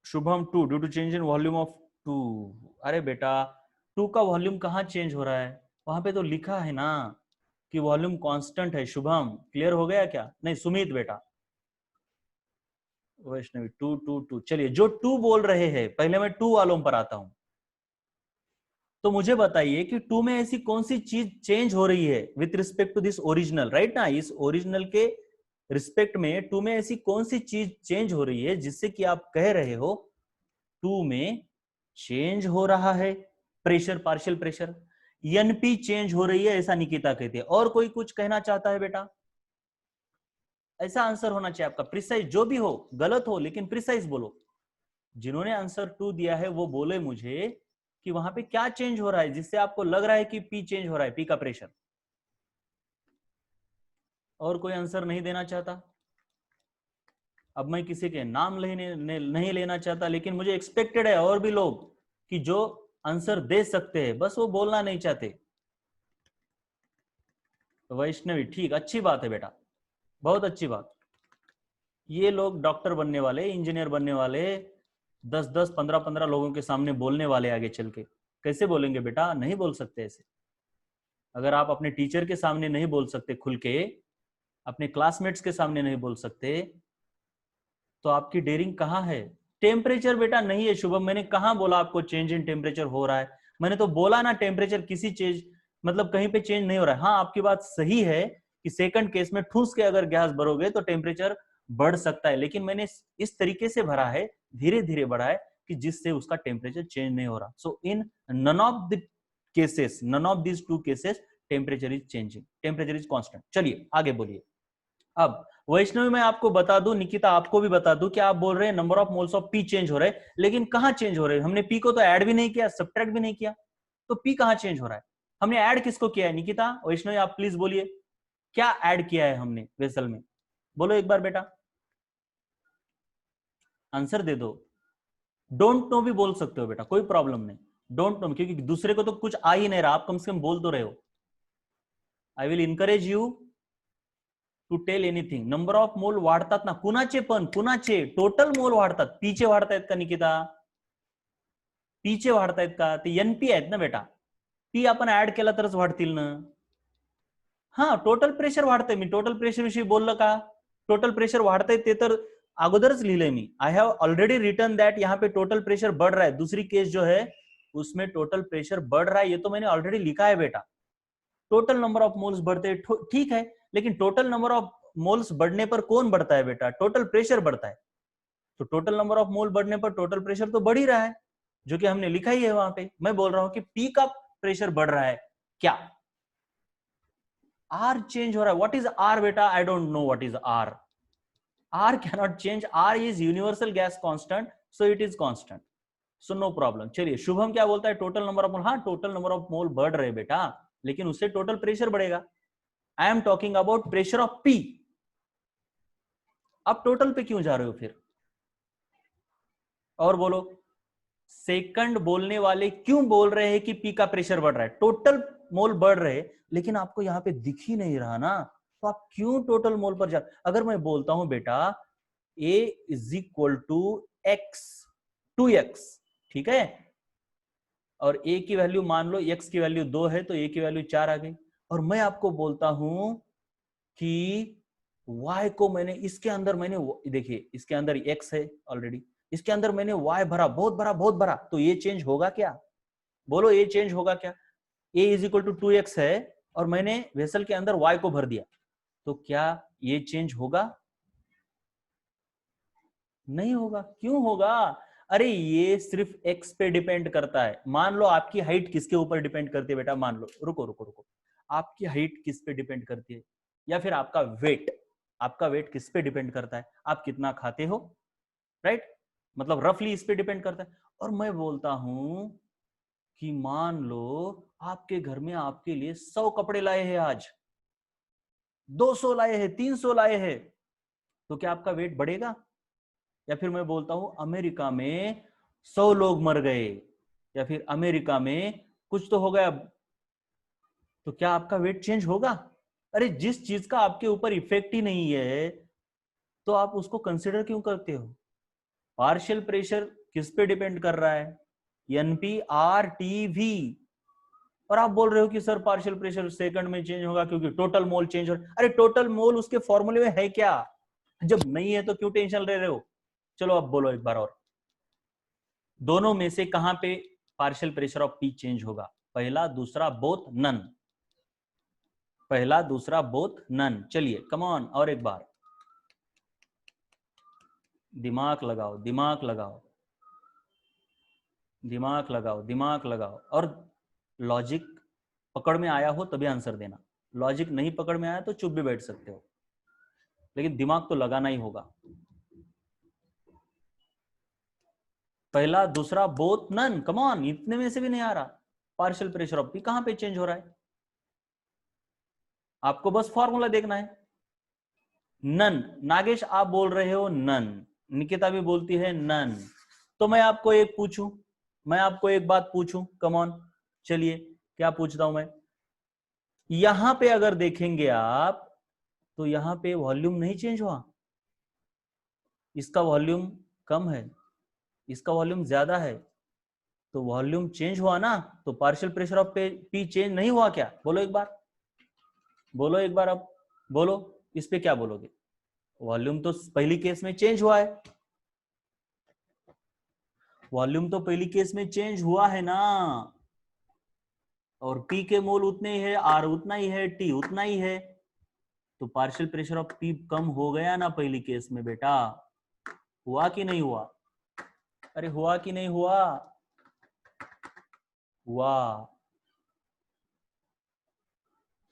Shubham 2 due to change in volume of 2। अरे बेटा 2 का वॉल्यूम कहां चेंज हो रहा है, वहां पे तो लिखा है ना कि वॉल्यूम कांस्टेंट है। शुभम क्लियर हो गया क्या? नहीं सुमित बेटा, वैष्णवी 2 2 2। चलिए जो 2 बोल रहे हैं, पहले मैं 2 वालों पर आता हूं। तो मुझे बताइए कि 2 में ऐसी कौन सी चीज चेंज हो रही है with respect to this original, right ना? इस ओरिजिनल के रिस्पेक्ट में 2 में ऐसी कौन सी चीज चेंज हो रही है जिससे कि आप कह रहे हो 2 में चेंज हो रहा है pressure, partial pressure, NP change हो रही है, ऐसा निकिता कहती है। और कोई कुछ कहना चाहता है बेटा? ऐसा आंसर होना चाहिए आपका, प्रिसाइज, जो भी हो, गलत हो लेकिन प्रिसाइज बोलो। जिन्होंने आंसर 2 दिया है वो बोले मुझे कि वहां पे क्या चेंज हो रहा है जिससे आपको लग रहा है कि पी चेंज हो रहा है, पी का प्रेशर। और कोई आंसर नहीं देना चाहता? अब मैं किसी के नाम नहीं लेना चाहता, लेकिन मुझे एक्सपेक्टेड है और भी लोग कि जो आंसर दे सकते हैं, बस वो बोलना नहीं चाहते। वैष्णवी ठीक, अच्छी बात है बेटा, बहुत अच्छी बात। ये लोग डॉक्टर बनने वाले, इंजीनियर बनने वाले, 10-10 15-15 लोगों के सामने बोलने वाले आगे चल के। कैसे बोलेंगे बेटा? नहीं बोल सकते ऐसे। अगर आप अपने टीचर के सामने नहीं बोल सकते खुल के, अपने क्लासमेट्स के सामने नहीं बोल सकते, तो आपकी डेयरिंग कहाँ है? टेम्परेचर बेटा नहीं है शुभम, मैंने कहाँ बोला आपको चेंज इन टेम्परेचर हो रहा है? मैंने तो बोला ना टेम्परेचर किसी चीज मतलब कहीं पे चेंज नहीं हो रहा है। हाँ आपकी बात सही है कि सेकंड केस में ठूस के अगर गैस भरोगे तो टेम्परेचर बढ़ सकता है, लेकिन मैंने इस तरीके से भरा है, धीरे धीरे बढ़ा है कि जिससे उसका टेम्परेचर चेंज नहीं हो रहा। So in none of the cases, none of this 2 cases temperature is changing, temperature is constant. चलिए आगे बोलिए। अब वैष्णवी मैं आपको बता दूं, निकिता आपको भी बता दूं कि आप बोल रहे हैं number of moles of P change हो रहे हैं, लेकिन कहां चेंज हो रहे हैं? हमने पी को तो ऐड भी नहीं किया, सब्ट्रैक्ट भी नहीं किया, तो पी कहां चेंज हो रहा है? हमने ऐड किसको किया है? निकिता, वैष्णवी आप प्लीज बोलिए, क्या ऐड किया है हमने वेसल में? बोलो एक बार बेटा, आंसर दे दो। डोंट नो भी बोल सकते हो बेटा, कोई प्रॉब्लम नहीं, डोंट नो, क्योंकि दूसरे को तो कुछ आ ही नहीं रहा, आप कम से कम बोल तो रहे हो। I will encourage you to tell anything. Number of mole वाढतात ना, कुणाचे पण, कुणाचे? टोटल मोल वाढतात, पीचे वाढतायत का निकिता? पीचे वाढतायत का? ते एनपी आहेत ना बेटा, पी आपण ऍड केला तरच वाढतील ना। हा टोटल प्रेशर वाढतंय, मी टोटल प्रेशर विषयी बोललो का? टोटल प्रेशर वाढतंय ते तर अगोदरच लिहिलंय मी, I have already written that, यहाँ पे टोटल प्रेशर बढ़ रहा है, दूसरी केस जो है उसमें टोटल प्रेशर बढ़ रहा है, ये तो मैंने ऑलरेडी लिखा है बेटा। टोटल नंबर ऑफ मोल्स बढ़ते ठीक है, लेकिन टोटल नंबर ऑफ मोल्स बढ़ने पर कौन बढ़ता है बेटा? टोटल प्रेशर बढ़ता है। तो टोटल नंबर ऑफ मोल बढ़ने पर टोटल प्रेशर तो बढ़ ही रहा है, जो कि हमने लिखा ही है वहां पे। मैं बोल रहा हूं कि पी का प्रेशर बढ़ रहा है क्या? आर चेंज हो रहा है। व्हाट इज आर बेटा? I don't know what is R. R cannot change, R is universal gas constant, so it is constant, so no problem. चलिए शुभम क्या बोलता है? टोटल नंबर ऑफ मोल, हाँ टोटल नंबर ऑफ मोल बढ़ रहे बेटा, लेकिन उससे टोटल प्रेशर बढ़ेगा। I am talking about pressure of P. अब टोटल पे क्यों जा रहे हो फिर? और बोलो, सेकंड बोलने वाले क्यों बोल रहे हैं कि पी का प्रेशर बढ़ रहा है? टोटल मोल बढ़ रहे, लेकिन आपको यहां पे दिख ही नहीं रहा ना, तो आप क्यों टोटल मोल पर जा? अगर मैं बोलता हूं बेटा A is equal to X 2x, ठीक है, और A की वैल्यू मान लो x की वैल्यू 2 है, तो A की वैल्यू 4 आ गई, और मैं आपको बोलता हूं कि y को मैंने इसके अंदर, मैंने देखिए इसके अंदर x है ऑलरेडी, इसके अंदर मैंने y भरा, बहुत भरा बहुत भरा, तो ये चेंज होगा क्या? बोलो ये चेंज होगा क्या? a is equal to 2x है और मैंने वेसल के अंदर y को भर दिया, तो क्या ये चेंज होगा? नहीं होगा। क्यों होगा? अरे ये सिर्फ x पे डिपेंड करता है। मान लो आपकी हाइट किसके ऊपर डिपेंड करती है बेटा? मान लो, रुको रुको रुको, आपकी हाइट किस पे डिपेंड करती है? या फिर आपका वेट, आपका वेट किस पे डिपेंड करता है, आप कितना खाते हो, राइट, मतलब रफली इस पे डिपेंड करता है। और मैं बोलता हूं कि मान लो आपके घर में आपके लिए 100 कपड़े लाए हैं आज, 200 लाए हैं, 300 लाए हैं, तो क्या आपका वेट बढ़ेगा? या फिर मैं बोलता हूं अमेरिका में 100 लोग मर गए, या फिर अमेरिका में कुछ तो हो गया, तो क्या आपका वेट चेंज होगा? अरे जिस चीज का आपके ऊपर इफेक्ट ही नहीं है तो आप उसको कंसिडर क्यों करते हो? पार्शियल प्रेशर किस पे डिपेंड कर रहा है? NP-RTV। और आप बोल रहे हो कि सर पार्शियल प्रेशर सेकंड में चेंज होगा क्योंकि टोटल मोल चेंज हो। अरे टोटल मोल उसके फॉर्मूले में है क्या? जब नहीं है तो क्यों टेंशन ले रहे हो? चलो अब बोलो एक बार और, दोनों में से कहां पे partial pressure of P change होगा? पहला, दूसरा, बोथ, नन। पहला, दूसरा, बोथ, नन। चलिए कम ऑन, और एक बार दिमाग लगाओ, दिमाग लगाओ, दिमाग लगाओ, दिमाग लगाओ, और लॉजिक पकड़ में आया हो तभी आंसर देना। लॉजिक नहीं पकड़ में आया तो चुप भी बैठ सकते हो, लेकिन दिमाग तो लगाना ही होगा। पहला, दूसरा, बोथ, नन। कम ऑन, इतने में से भी नहीं आ रहा। पार्शियल प्रेशर ऑफ पी कहां पे चेंज हो रहा है? आपको बस फॉर्मूला देखना है। नन। नागेश आप बोल रहे हो नन, निकिता भी बोलती है नन। तो मैं आपको एक पूछूं, मैं आपको एक बात पूछूं, कम ऑन, चलिए क्या पूछता हूं मैं। यहां पे अगर देखेंगे आप तो यहां पे वॉल्यूम नहीं चेंज हुआ, इसका वॉल्यूम कम है, इसका वॉल्यूम ज्यादा है, तो वॉल्यूम चेंज हुआ ना, तो partial pressure of P change नहीं हुआ क्या? बोलो एक बार, बोलो एक बार, अब बोलो, इस पे क्या बोलोगे? वॉल्यूम तो पहली केस में चेंज हुआ है, वॉल्यूम तो पहली केस में चेंज हुआ है ना, और पी के मोल उतने ही है, आर उतना ही है, टी उतना ही है, तो पार्शियल प्रेशर ऑफ पी कम हो गया ना पहली केस में बेटा। हुआ कि नहीं हुआ? अरे हुआ कि नहीं हुआ? हुआ,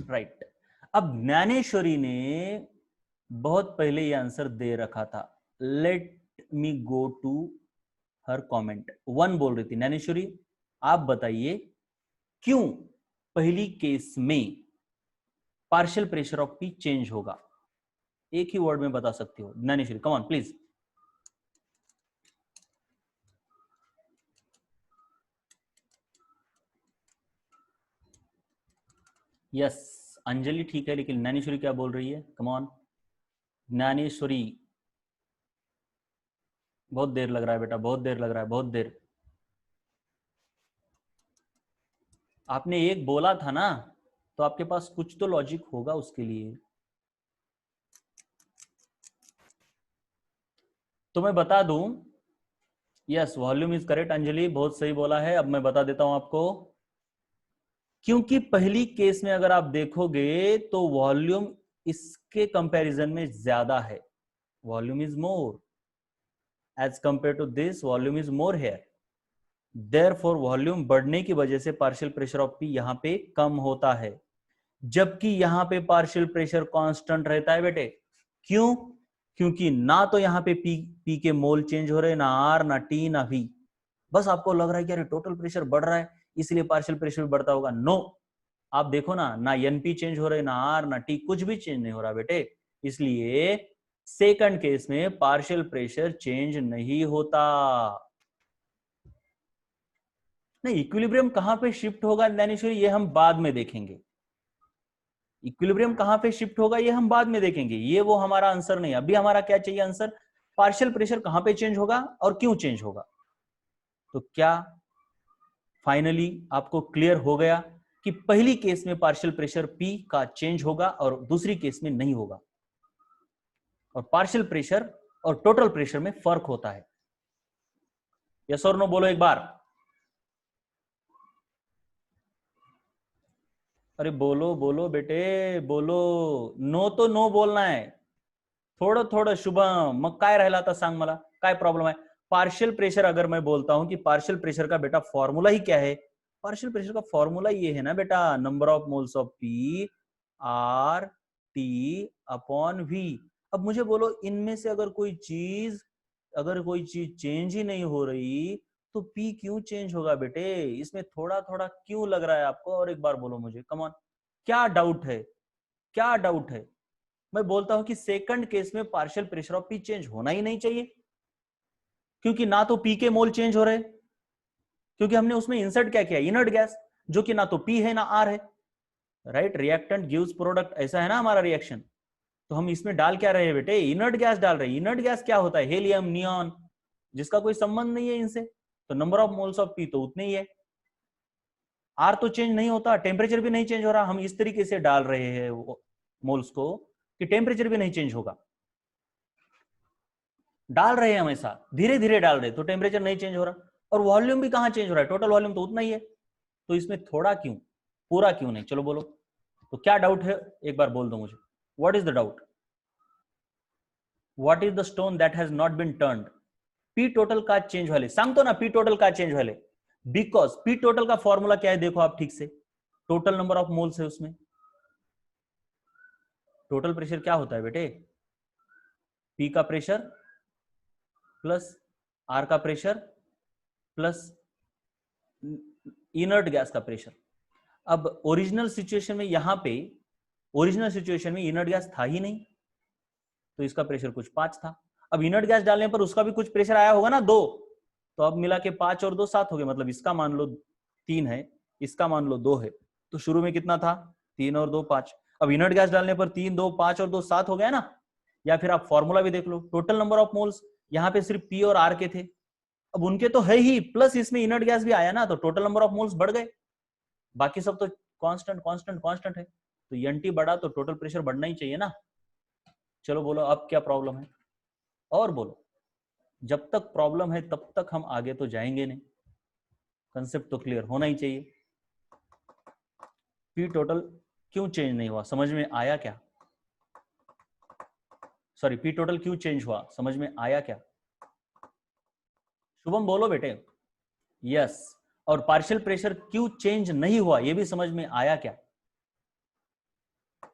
राइट। अब ज्ञानेश्वरी ने बहुत पहले ये आंसर दे रखा था। Let me go to her comment. 1 बोल रही थी ज्ञानेश्वरी, आप बताइए क्यों पहली केस में partial pressure of P change होगा? एक ही वर्ड में बता सकती हो Dnyaneshwari, come on please. Yes, Anjali ठीक है, लेकिन ज्ञानेश्वरी क्या बोल रही है? Come on Dnyaneshwari. बहुत देर लग रहा है बेटा, बहुत देर लग रहा है, बहुत देर। आपने एक बोला था ना, तो आपके पास कुछ तो लॉजिक होगा उसके लिए। तो मैं बता दूं, yes volume is correct, Anjali बहुत सही बोला है। अब मैं बता देता हूं आपको, क्योंकि पहली केस में अगर आप देखोगे तो वॉल्यूम इसके कंपैरिजन में ज्यादा है, volume is more as compare to this, volume is more here, therefore volume बढ़ने की वजह से पार्शियल प्रेशर ऑफ पी यहां पे कम होता है, जबकि यहां पे पार्शियल प्रेशर कांस्टेंट रहता है बेटे। क्यों? क्योंकि ना तो यहां पे पी के मोल चेंज हो रहे, ना आर, ना टी, ना वी। बस आपको लग रहा है कि अरे टोटल प्रेशर बढ़ रहा है इसलिए पार्शियल प्रेशर भी बढ़ता होगा। नो, आप देखो ना, ना एनपी चेंज हो रहे, ना आर, ना टी, कुछ भी चेंज नहीं हो रहा बेटे। इसलिए सेकंड केस में पार्शियल प्रेशर चेंज नहीं होता। नहीं, इक्विलिब्रियम कहां पे शिफ्ट होगा ज्ञानेश्वरी, ये हम बाद में देखेंगे। इक्विलिब्रियम कहां पे शिफ्ट होगा ये हम बाद में देखेंगे, ये वो हमारा आंसर नहीं। अभी हमारा क्या चाहिए आंसर? पार्शियल प्रेशर कहां पे चेंज होगा और क्यों चेंज होगा। तो क्या फाइनली आपको क्लियर हो गया कि पहली केस में पार्शियल प्रेशर पी का चेंज होगा और दूसरी केस में नहीं होगा, और पार्शियल प्रेशर और टोटल प्रेशर में फर्क होता है? यस और नो बोलो एक बार। अरे बोलो बोलो बेटे, बोलो। नो तो नो बोलना है, थोडं थोडं। शुभम, मग काय राहिला आता सांग मला, काय प्रॉब्लेम आहे? पार्शियल प्रेशर अगर मैं बोलता हूं कि पार्शियल प्रेशर का बेटा फॉर्मूला ही क्या है, पार्शियल प्रेशर का फॉर्मूला ये है ना बेटा, number of moles of P R T upon V. अब मुझे बोलो इनमें से अगर कोई चीज चेंज ही नहीं हो रही तो पी क्यों चेंज होगा बेटे? इसमें थोड़ा थोड़ा क्यों लग रहा है आपको? और एक बार बोलो मुझे, कम ऑन, क्या डाउट है? क्या डाउट है? मैं बोलता हूं कि सेकंड केस में partial pressure of P change होना ही नहीं चाहिए, क्योंकि ना तो पी के मोल चेंज हो रहे, क्योंकि हमने उसमें इंसर्ट क्या किया, इनर्ट गैस, जो कि ना तो पी है ना आर है, राइट? रिएक्टेंट गिव्स प्रोडक्ट, ऐसा है ना हमारा रिएक्शन। तो हम इसमें डाल क्या रहे हैं बेटे? इनर्ट गैस डाल रहे हैं। इनर्ट गैस क्या होता है? हेलियम, नियॉन, जिसका कोई संबंध नहीं है इनसे। तो number of moles of P तो उतने ही है। आर तो चेंज नहीं होता, टेम्परेचर भी नहीं चेंज हो रहा। हम इस तरीके से डाल रहे हैं मोल्स को कि टेम्परेचर भी नहीं चेंज होगा। डाल रहे हैं हमेशा, धीरे धीरे डाल रहे हैं, तो टेम्परेचर नहीं चेंज हो रहा। और वॉल्यूम भी कहां चेंज हो रहा है? टोटल वॉल्यूम तो उतना ही है। तो इसमें थोड़ा क्यों, पूरा क्यों नहीं? चलो बोलो, तो क्या डाउट है? एक बार बोल दो मुझे, what is the doubt? What is the stone that has not been turned? P total का चेंज वाले सांगतो ना, पी टोटल का चेंज वाले, बिकॉज पी टोटल का फॉर्मूला क्या है? देखो आप ठीक से, टोटल नंबर ऑफ मोल्स है उसमें। टोटल प्रेशर क्या होता है बेटे? पी का प्रेशर प्लस आर का प्रेशर प्लस इनर्ट गैस का प्रेशर। अब ओरिजिनल सिचुएशन में, यहां पे ओरिजिनल सिचुएशन में इनर्ट गैस था ही नहीं, तो इसका प्रेशर कुछ 5 था। अब इनर्ट गैस डालने पर उसका भी कुछ प्रेशर आया होगा ना, 2, तो अब मिला के 5 और 2 7 हो गए। मतलब इसका मान लो 3 है, इसका मान लो 2 है, तो शुरू में कितना था? 3 और 2 5। अब इनर्ट गैस डालने पर 3 2 5 और 2 7 हो गया ना। या फिर आप फॉर्मूला भी देख लो, टोटल नंबर ऑफ मोल्स यहाँ पे सिर्फ पी और आर के थे, अब उनके तो है ही, प्लस इसमें इनर्ट गैस भी आया ना, तो टोटल नंबर ऑफ मोल्स बढ़ गए। बाकी सब तो कांस्टेंट कांस्टेंट कांस्टेंट है, तो एनटी बढ़ा तो टोटल प्रेशर बढ़ना ही चाहिए ना। चलो बोलो अब क्या प्रॉब्लम है, और बोलो। जब तक प्रॉब्लम है तब तक हम आगे तो जाएंगे नहीं, कंसेप्ट तो क्लियर होना ही चाहिए। पी टोटल क्यों चेंज नहीं हुआ, समझ में आया क्या? सॉरी, पी टोटल क्यों चेंज हुआ, समझ में आया क्या? शुभम बोलो बेटे। यस। और पार्शियल प्रेशर क्यों चेंज नहीं हुआ, यह भी समझ में आया क्या?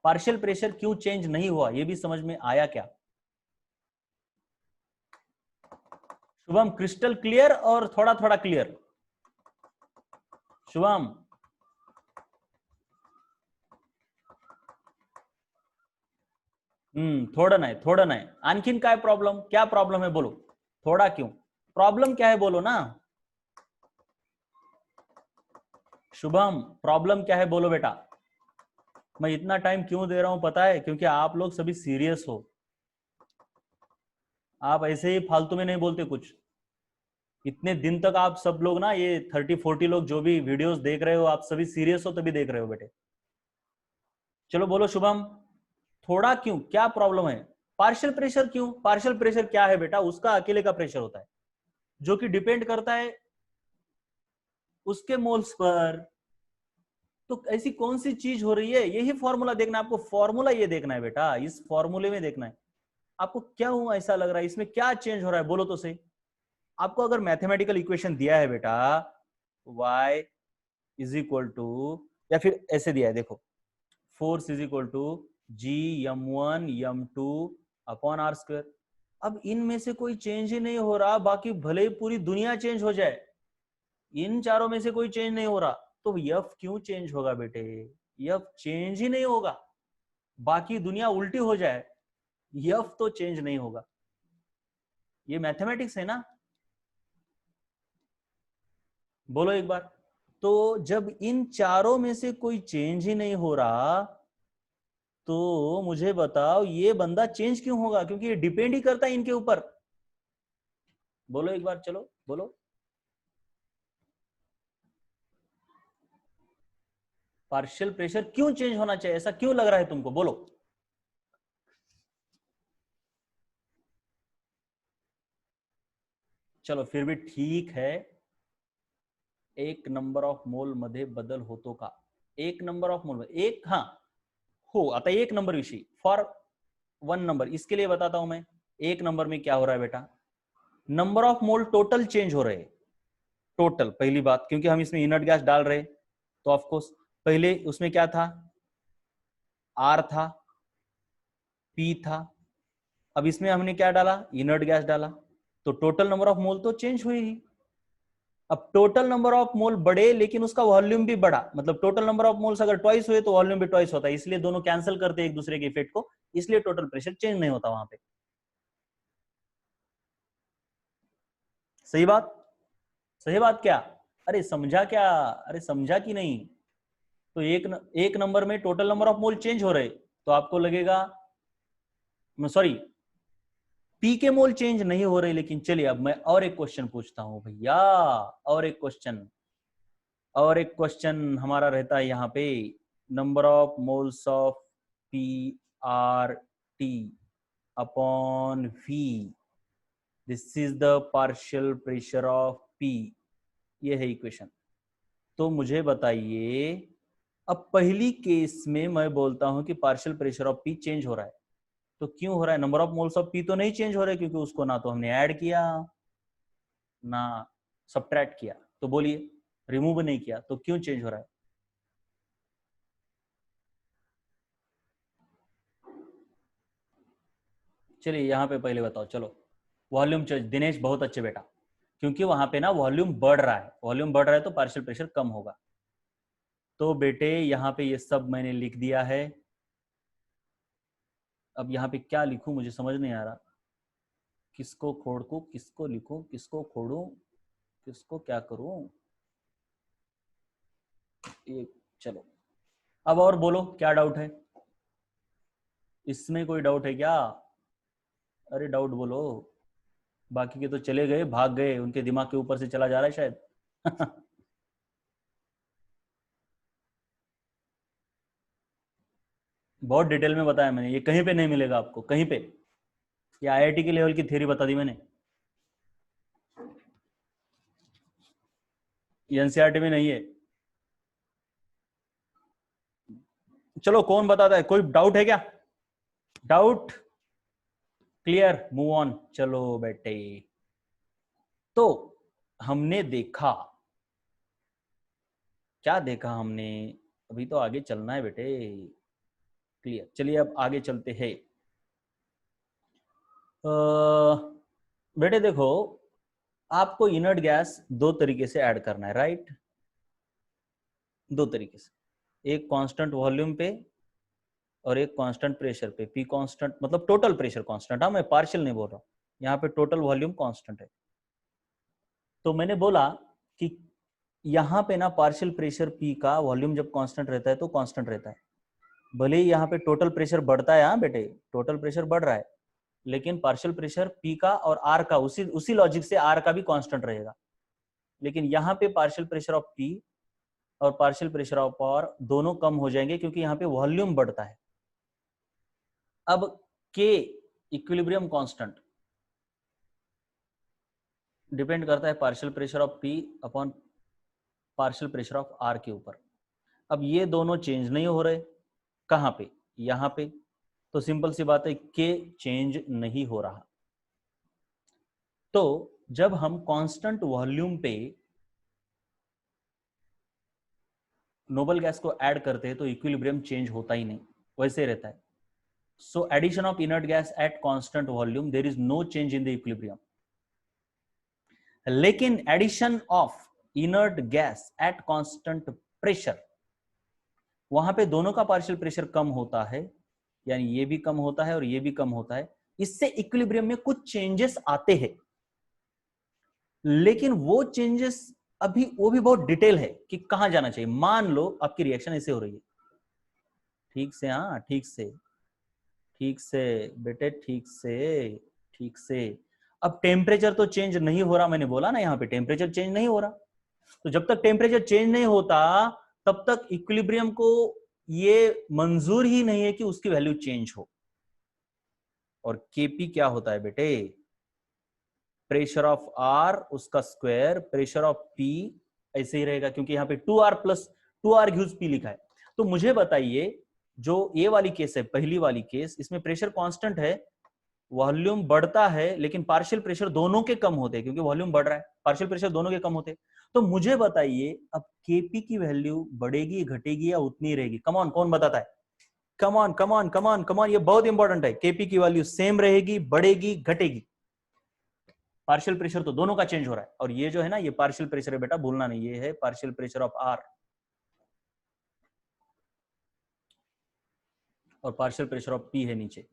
पार्शियल प्रेशर क्यों चेंज नहीं हुआ, यह भी समझ में आया क्या? शुभम क्रिस्टल क्लियर और थोड़ा थोड़ा क्लियर? शुभम थोड़ा नाही आणखीन काय प्रॉब्लेम, क्या प्रॉब्लेम है बोलो? थोड़ा क्यों, प्रॉब्लम क्या है बोलो ना। शुभम प्रॉब्लम क्या है बोलो बेटा। मैं इतना टाइम क्यों दे रहा हूं पता है? क्योंकि आप लोग सभी सीरियस हो, आप ऐसे ही फालतू में नहीं बोलते कुछ। इतने दिन तक आप सब लोग ना, ये 30-40 लोग जो भी वीडियोस देख रहे हो, आप सभी सीरियस हो तभी देख रहे हो बेटे। चलो बोलो शुभम, थोड़ा क्यों, क्या प्रॉब्लम है? पार्शियल प्रेशर क्यों? पार्शियल प्रेशर क्या है बेटा? उसका अकेले का प्रेशर होता है, जो कि डिपेंड करता है उसके मोल्स पर। तो ऐसी कौन सी चीज हो रही है, यही फॉर्मूला देखना है आपको। फॉर्मूला ये देखना है बेटा, इस फॉर्मूले में देखना है आपको। क्या हुआ ऐसा लग रहा है, इसमें क्या चेंज हो रहा है बोलो तो सही। आपको अगर मैथमेटिकल इक्वेशन दिया है बेटा, y इज इक्वल टू, या फिर ऐसे दिया है देखो, force is equal to G m1 m2 upon R square. अब इनमें से कोई चेंज ही नहीं हो रहा, बाकी भले ही पूरी दुनिया चेंज हो जाए, इन चारों में से कोई चेंज नहीं हो रहा, तो यफ क्यों चेंज होगा बेटे? यफ चेंज ही नहीं होगा, बाकी दुनिया उल्टी हो जाए, यफ तो चेंज नहीं होगा। ये मैथमेटिक्स है ना, बोलो एक बार। तो जब इन चारों में से कोई चेंज ही नहीं हो रहा, तो मुझे बताओ ये बंदा चेंज क्यों होगा? क्योंकि ये डिपेंड ही करता है इनके ऊपर। बोलो एक बार, चलो बोलो। पार्शियल प्रेशर क्यों चेंज होना चाहिए, ऐसा क्यों लग रहा है तुमको, बोलो। चलो फिर भी ठीक है, एक नंबर ऑफ मोल मध्ये बदल होतो का? एक नंबर ऑफ मोल, एक, हाँ हो, आता एक नंबर विषयी, फॉर 1 नंबर, इसके लिए बताता हूं मैं। एक नंबर में क्या हो रहा है बेटा, number of mole total change हो रहे हैं। टोटल पहली बात, क्योंकि हम इसमें इनर्ट गैस डाल रहे, तो ऑफकोर्स पहले उसमें क्या था, आर था, पी था, अब इसमें हमने क्या डाला, इनर्ट गैस डाला, तो टोटल नंबर ऑफ मोल तो चेंज हुई ही। अब टोटल नंबर ऑफ मोल बढ़े लेकिन उसका वॉल्यूम भी बढ़ा, मतलब टोटल नंबर ऑफ मोल्स अगर ट्वाइस हुए तो वॉल्यूम भी ट्वाइस होता है, इसलिए दोनों कैंसिल करते हैं एक दूसरे के इफेक्ट को, इसलिए टोटल प्रेशर चेंज नहीं होता वहां पे। सही बात, सही बात क्या? अरे समझा क्या? अरे समझा कि नहीं? तो एक नंबर में total number of mole change हो रहे, तो आपको लगेगा, सॉरी, पी के मोल चेंज नहीं हो रहे। लेकिन चलिए अब मैं और एक क्वेश्चन पूछता हूं भैया, और एक क्वेश्चन हमारा रहता है यहाँ पे, number of moles of P R T upon V, this is the partial pressure of P, ये है इक्वेशन। तो मुझे बताइए, अब पहली केस में मैं बोलता हूं कि partial pressure of P change हो रहा है, तो क्यों हो रहा है? Number of moles of P तो नहीं चेंज हो रहे, क्योंकि उसको ना तो हमने ऐड किया ना सब्ट्रैक्ट किया, तो बोलिए रिमूव नहीं किया, तो क्यों चेंज हो रहा है? चलिए यहाँ पे पहले बताओ, चलो वॉल्यूम चेंज, दिनेश बहुत अच्छे बेटा, क्योंकि वहां पे ना वॉल्यूम बढ़ रहा है, वॉल्यूम बढ़ रहा है तो पार्शियल प्रेशर कम होगा। तो बेटे यहाँ पे ये सब मैंने लिख दिया है। अब यहाँ पे क्या लिखूं मुझे समझ नहीं आ रहा, किसको खोड़ू, किसको लिखूं, किसको खोड़ू, किसको क्या करूं ये, चलो अब और बोलो क्या डाउट है, इसमें कोई डाउट है क्या? अरे डाउट बोलो, बाकी के तो चले गए, भाग गए, उनके दिमाग के ऊपर से चला जा रहा है शायद। बहुत डिटेल में बताया मैंने, ये कहीं पे नहीं मिलेगा आपको, कहीं पे। ये आईआईटी के लेवल की थ्योरी बता दी मैंने, ये एनसीईआरटी में नहीं है। चलो कौन बताता है, कोई डाउट है क्या? डाउट क्लियर, मूव ऑन, चलो बेटे। तो हमने देखा, क्या देखा हमने, अभी तो आगे चलना है बेटे, क्लियर। चलिए अब आगे चलते हैं। बेटे देखो, आपको इनर्ट गैस दो तरीके से ऐड करना है, राइट? दो तरीके से, एक कांस्टेंट वॉल्यूम पे और एक कांस्टेंट प्रेशर पे। पी कांस्टेंट मतलब टोटल प्रेशर कांस्टेंट, हाँ मैं पार्शियल नहीं बोल रहा हूँ, यहाँ पे टोटल वॉल्यूम कांस्टेंट है। तो मैंने बोला कि यहाँ पे ना पार्शियल प्रेशर पी का वॉल्यूम जब कांस्टेंट रहता है तो कांस्टेंट रहता है, भले ही यहाँ पे टोटल प्रेशर बढ़ता है, हाँ बेटे टोटल प्रेशर बढ़ रहा है, लेकिन पार्शियल प्रेशर पी का और आर का उसी लॉजिक से आर का भी कांस्टेंट रहेगा। लेकिन यहाँ पे पार्शियल प्रेशर ऑफ पी और पार्शियल प्रेशर ऑफ आर दोनों कम हो जाएंगे, क्योंकि यहाँ पे वॉल्यूम बढ़ता है। अब के इक्विलिब्रियम कांस्टेंट डिपेंड करता है partial pressure of P upon partial pressure of R के ऊपर। अब ये दोनों चेंज नहीं हो रहे, कहां पे? यहां पे। तो सिंपल सी बात है, के चेंज नहीं हो रहा। तो जब हम कांस्टेंट वॉल्यूम पे नोबल गैस को ऐड करते हैं तो इक्विलिब्रियम चेंज होता ही नहीं, वैसे ही रहता है। So addition of inert gas at constant volume, there is no change in the equilibrium. लेकिन addition of inert gas at constant pressure, वहां पे दोनों का पार्शियल प्रेशर कम होता है, यानी ये भी कम होता है और ये भी कम होता है। इससे इक्विलिब्रियम में कुछ चेंजेस आते हैं, लेकिन वो चेंजेस अभी वो भी बहुत डिटेल है कि कहां जाना चाहिए। मान लो आपकी रिएक्शन ऐसे हो रही है, ठीक से, हाँ ठीक से, ठीक से बेटे, ठीक से, ठीक से। अब टेम्परेचर तो चेंज नहीं हो रहा, मैंने बोला ना यहाँ पे टेम्परेचर चेंज नहीं हो रहा। तो जब तक टेम्परेचर चेंज नहीं होता तब तक इक्विलिब्रियम को ये मंजूर ही नहीं है कि उसकी वैल्यू चेंज हो। और केपी क्या होता है बेटे? प्रेशर ऑफ आर उसका स्क्वायर, प्रेशर ऑफ पी ऐसे ही रहेगा, क्योंकि यहाँ पे 2r plus 2r use P लिखा है। तो मुझे बताइए, जो ये वाली केस है, पहली वाली केस, इसमें प्रेशर कांस्टेंट है, वॉल्यूम बढ़ता है, लेकिन पार्शियल प्रेशर दोनों के कम होते हैं, क्योंकि वॉल्यूम बढ़ रहा है, पार्शियल प्रेशर दोनों के कम होते हैं। तो मुझे बताइए अब केपी की वैल्यू बढ़ेगी, घटेगी या उतनी रहेगी? कम ऑन, कौन बताता है? Come on come on come on come on, ये बहुत इंपॉर्टेंट है। केपी की वैल्यू सेम रहेगी, बढ़ेगी, घटेगी। पार्शियल प्रेशर तो दोनों का चेंज हो रहा है, और ये जो है ना, ये पार्शियल प्रेशर है बेटा, भूलना नहीं, ये है पार्शियल प्रेशर ऑफ आर और पार्शियल प्रेशर ऑफ पी है नीचे।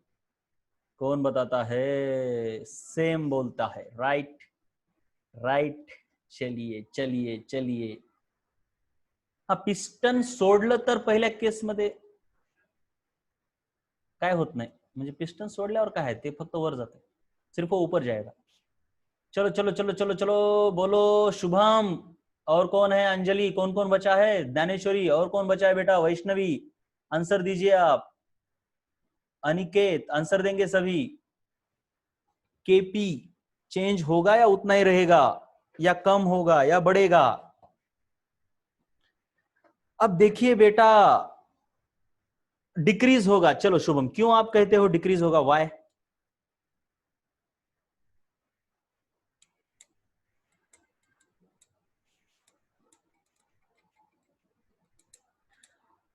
कौन बताता है? सेम बोलता है। राइट राइट, चलिए चलिए चलिए. हा पिस्टन सोडलं तर पहिल्या केसमध्ये काय होत नाही, म्हणजे पिस्टन सोडल्यावर काय आहे, ते फक्त वर जाते, सिर्फ वो ऊपर जाएगा. चलो चलो चलो चलो चलो, बोलो शुभम. और कौन है? अंजलि. कौन कौन बचा है? ज्ञानेश्वरी. और कौन बचा है बेटा? वैष्णवी. आंसर दीजिए आप. अनिकेत. आंसर देंगे सभी. केपी चेंज होगा या उतना ही रहेगा, या कम होगा या बढ़ेगा? अब देखिए बेटा, डिक्रीज होगा. चलो शुभम, क्यों आप कहते हो डिक्रीज होगा? वाई?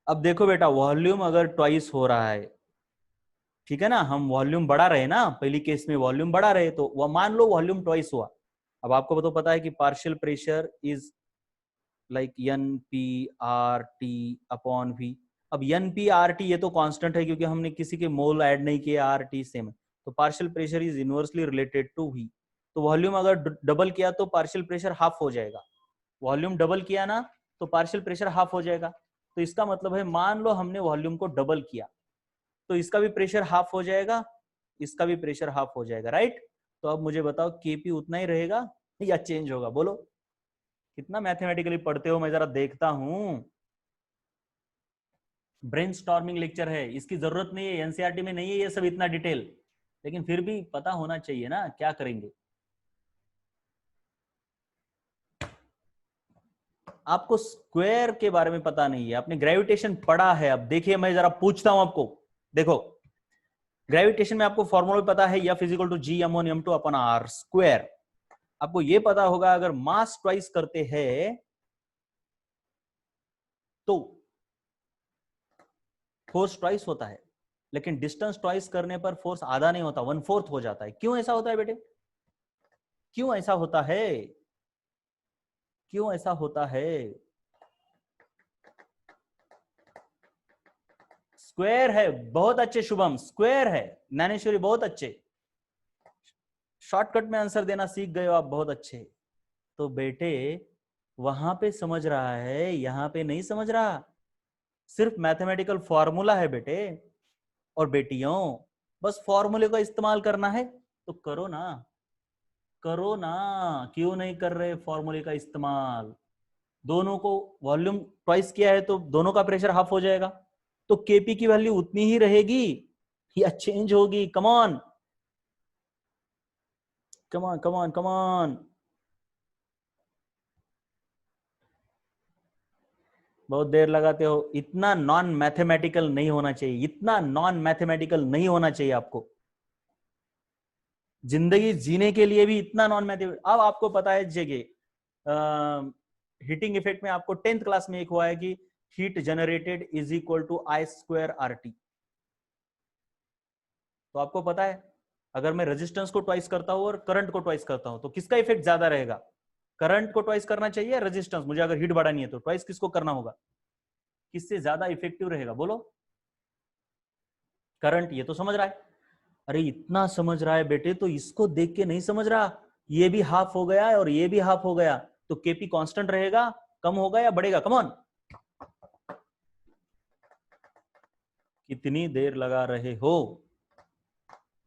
अब देखो बेटा, वॉल्यूम अगर ट्वाइस हो रहा है, ठीक है ना, हम वॉल्यूम बढ़ा रहे ना, पहली केस में वॉल्यूम बढ़ा रहे, तो वह मान लो वॉल्यूम ट्वाइस हुआ. अब आपको तो पता है कि partial pressure is like N P R T upon V. अब एन पी आर टी ये तो कांस्टेंट है, क्योंकि हमने किसी के मोल ऐड नहीं किए, आर टी सेम है, तो partial pressure is inversely related to V. तो वॉल्यूम अगर डबल किया तो पार्शियल प्रेशर हाफ हो जाएगा. वॉल्यूम डबल किया ना, तो पार्शियल प्रेशर हाफ हो जाएगा. तो इसका मतलब है, मान लो हमने वॉल्यूम को डबल किया, तो इसका भी प्रेशर हाफ हो जाएगा, इसका भी प्रेशर हाफ हो जाएगा. राइट? तो अब मुझे बताओ, केपी उतना ही रहेगा या चेंज होगा? बोलो, कितना मैथमेटिकली पढ़ते हो, मैं जरा देखता हूं. ब्रेन स्टॉर्मिंग लेक्चर है, इसकी जरूरत नहीं है, एनसीईआरटी में नहीं है ये सब इतना डिटेल, लेकिन फिर भी पता होना चाहिए ना, क्या करेंगे. आपको स्क्वायर के बारे में पता नहीं है, आपने ग्रेविटेशन पढ़ा है. अब देखिए, मैं जरा पूछता हूं आपको. देखो, ग्रेविटेशन में आपको फॉर्मूला पता है, F equal to G m1 m2 अपॉन r स्क्वायर. आपको ये पता होगा, अगर मास ट्वाइस करते हैं तो फोर्स ट्वाइस होता है, लेकिन डिस्टेंस ट्वाइस करने पर फोर्स आधा नहीं होता, 1/4 हो जाता है. क्यों ऐसा होता है बेटे? क्यों ऐसा होता है? क्यों ऐसा होता है? स्क्वायर है. बहुत अच्छे शुभम, स्क्वायर है. ज्ञानेश्वरी बहुत अच्छे, शॉर्टकट में आंसर देना सीख गए हो आप, बहुत अच्छे. तो बेटे, वहां पे समझ रहा है, यहां पे नहीं समझ रहा. सिर्फ मैथमेटिकल फॉर्मूला है बेटे और बेटियों, बस फॉर्मूले का इस्तेमाल करना है तो करो ना, करो ना. क्यों नहीं कर रहे फॉर्मूले का इस्तेमाल? दोनों को वॉल्यूम ट्वाइस किया है तो दोनों का प्रेशर हाफ हो जाएगा, तो केपी की वैल्यू उतनी ही रहेगी या चेंज होगी? Come on come on come on come on. बहुत देर लगाते हो. इतना नॉन मैथमेटिकल नहीं होना चाहिए, इतना नॉन मैथमेटिकल नहीं होना चाहिए आपको. जिंदगी जीने के लिए भी इतना नॉन मैथमेटिकल. अब आपको पता है जगह हीटिंग इफेक्ट में आपको 10th क्लास में एक हुआ है कि heat generated is equal to I square R T. तो आपको पता है, अगर मैं रेजिस्टेंस को ट्वाइस करता हूं और करंट को ट्वाइस करता हूं, तो किसका इफेक्ट ज्यादा रहेगा? करंट को ट्वाइस करना चाहिए, रेजिस्टेंस? मुझे अगर हीट बढ़ानी है तो ट्वाइस किसको करना होगा? किससे ज्यादा इफेक्टिव रहेगा? बोलो. करंट. ये तो समझ रहा है. अरे इतना समझ रहा है बेटे, तो इसको देख के नहीं समझ रहा? ये भी हाफ हो गया और ये भी हाफ हो गया, तो केपी कांस्टेंट रहेगा, कम होगा या बढ़ेगा? Come on. कितनी देर लगा रहे हो?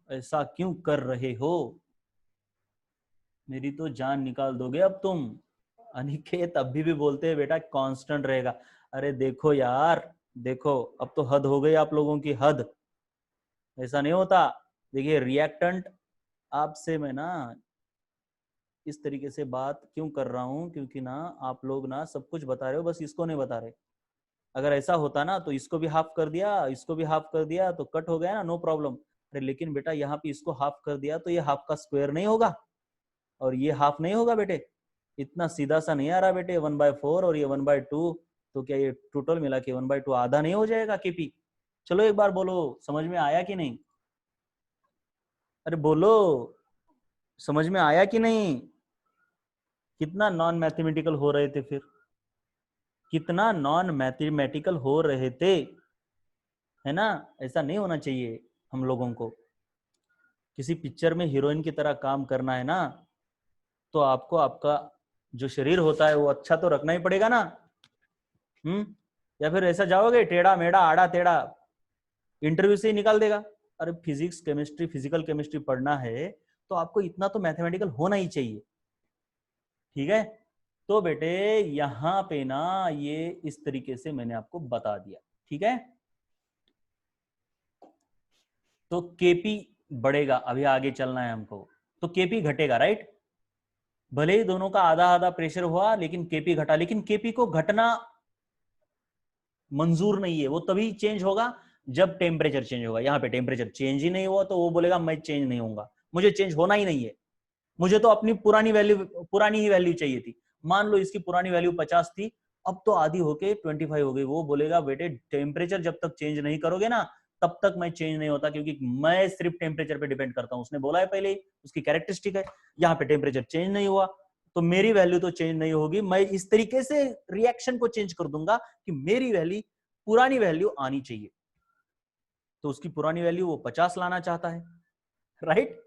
ऐसा क्यों कर रहे हो? मेरी तो जान निकाल दोगे अब तुम. अनिकेत अभी भी बोलते हैं बेटा कांस्टेंट रहेगा. अरे देखो यार, देखो, अब तो हद हो गई आप लोगों की, हद. ऐसा नहीं होता. देखिए रिएक्टेंट, आपसे मैं ना इस तरीके से बात क्यों कर रहा हूं, क्योंकि ना आप लोग ना सब कुछ बता रहे हो, बस इसको नहीं बता रहे. अगर ऐसा होता ना, तो इसको भी हाफ कर दिया, इसको भी हाफ कर दिया, तो कट हो गया ना, नो प्रॉब्लम. अरे लेकिन बेटा, यहाँ पे इसको हाफ कर दिया तो ये हाफ का स्क्वायर नहीं होगा, और ये हाफ नहीं होगा बेटे. इतना सीधा सा नहीं आ रहा बेटे. 1/4 और ये 1/2, तो क्या ये टोटल मिला के 1/2 आधा नहीं हो जाएगा केपी? चलो एक बार बोलो, समझ में आया कि नहीं? अरे बोलो, समझ में आया कि नहीं? कितना नॉन मैथमेटिकल हो रहे थे फिर, कितना नॉन मैथमेटिकल हो रहे थे, है ना? ऐसा नहीं होना चाहिए हम लोगों को। किसी पिक्चर में हीरोइन की तरह काम करना है ना, तो आपको आपका जो शरीर होता है वो अच्छा तो रखना ही पड़ेगा ना। या फिर ऐसा जाओगे टेढ़ा मेढ़ा आड़ा टेढ़ा, इंटरव्यू से ही निकाल देगा। अरे फिजिक्स केमिस्ट्री, फिजिकल केमिस्ट्री पढ़ना है तो आपको इतना तो मैथमेटिकल होना ही चाहिए, ठीक है? तो बेटे यहां पे ना ये इस तरीके से मैंने आपको बता दिया, ठीक है? तो केपी बढ़ेगा, अभी आगे चलना है हमको, तो केपी घटेगा, राइट? भले ही दोनों का आधा आधा प्रेशर हुआ लेकिन केपी घटा, लेकिन केपी को घटना मंजूर नहीं है। वो तभी चेंज होगा जब टेम्परेचर चेंज होगा। यहाँ पे टेम्परेचर चेंज ही नहीं हुआ तो वो बोलेगा मैं चेंज नहीं होऊंगा, मुझे चेंज होना ही नहीं है, मुझे तो अपनी पुरानी वैल्यू, पुरानी ही वैल्यू चाहिए थी। मान लो इसकी पुरानी वैल्यू 50 थी, अब तो आधी होके 25 हो गई। वो बोलेगा बेटे टेम्परेचर जब तक चेंज नहीं करोगे ना तब तक मैं चेंज नहीं होता, क्योंकि मैं सिर्फ टेम्परेचर पे डिपेंड करता हूं। उसने बोला है पहले ही, उसकी कैरेक्टरिस्टिक है। यहाँ पे टेम्परेचर चेंज नहीं हुआ तो मेरी वैल्यू तो चेंज नहीं होगी। मैं इस तरीके से रिएक्शन को चेंज कर दूंगा कि मेरी वैल्यू, पुरानी वैल्यू आनी चाहिए। तो उसकी पुरानी वैल्यू वो 50 लाना चाहता है, राइट?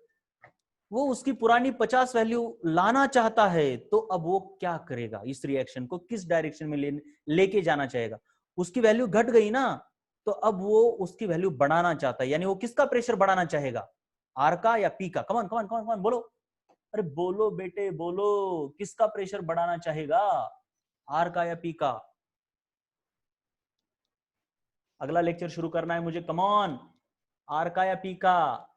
वो उसकी पुरानी 50 वैल्यू लाना चाहता है, तो अब वो क्या करेगा? इस रिएक्शन को किस डायरेक्शन में लेके जाना चाहेगा? उसकी वैल्यू घट गई ना, तो अब वो उसकी वैल्यू बढ़ाना चाहता है, यानी वो किसका प्रेशर बढ़ाना चाहेगा? आर का या पी का? कमान कमान कमान कमान बोलो, अरे बोलो बेटे बोलो, किसका प्रेशर बढ़ाना चाहेगा? आर का या पी का? अगला लेक्चर शुरू करना है मुझे, कमॉन। आर का या पी का?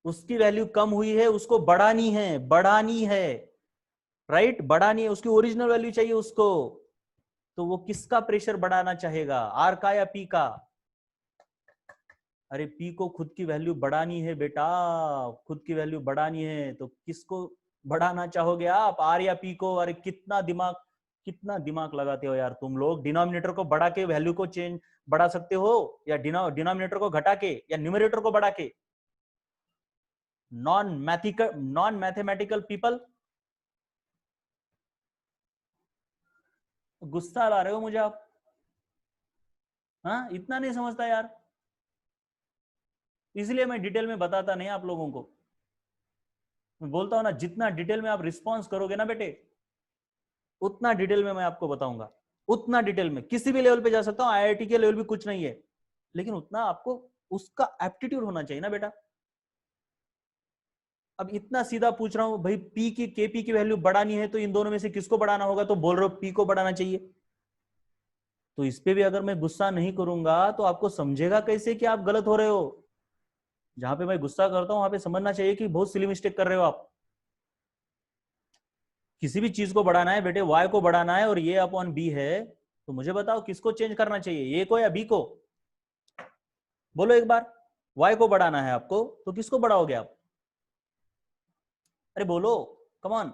उसकी वैल्यू कम हुई है, उसको बढ़ानी है, बढ़ानी है, राइट? बढ़ानी है, उसकी ओरिजिनल वैल्यू चाहिए उसको। तो वो किसका प्रेशर बढ़ाना चाहेगा, आर का या पी का? अरे पी को खुद की वैल्यू बढ़ानी है बेटा, खुद की वैल्यू बढ़ानी है, तो किसको बढ़ाना चाहोगे आप, आर या पी को? अरे कितना दिमाग, कितना दिमाग लगाते हो यार तुम लोग। डिनोमिनेटर को बढ़ा के वैल्यू को चेंज बढ़ा सकते हो, या डिनोमिनेटर को घटा के, या न्यूमरेटर को बढ़ा के? नॉन मैथमेटिकल पीपल, गुस्सा ला रहे हो मुझे आप? हाँ, इतना नहीं समझता यार, इसलिए मैं डिटेल में बताता नहीं आप लोगों को। मैं बोलता हूं ना, जितना डिटेल में आप रिस्पॉन्स करोगे ना बेटे, उतना डिटेल में मैं आपको बताऊंगा। उतना डिटेल में किसी भी लेवल पे जा सकता हूं, आईआईटी के लेवल भी कुछ नहीं है, लेकिन उतना आपको उसका एप्टीट्यूड होना चाहिए ना बेटा। अब इतना सीधा पूछ रहा हूं भाई, पी की केपी की वैल्यू बढ़ानी है तो इन दोनों में से किसको बढ़ाना होगा? तो बोल रहे हो पी को बढ़ाना चाहिए। तो इस पे भी अगर मैं गुस्सा नहीं करूंगा तो आपको समझेगा कैसे कि आप गलत हो रहे हो? जहां पे मैं गुस्सा करता हूं वहां पे समझना चाहिए कि बहुत सिली मिस्टेक कर रहे हो आप। किसी भी चीज को बढ़ाना है बेटे, वाई को बढ़ाना है और ये अपॉन बी है, तो मुझे बताओ किसको चेंज करना चाहिए, ए को या बी को? बोलो एक बार, वाई को बढ़ाना है आपको तो किसको बढ़ाओगे आप? अरे बोलो, कम ऑन।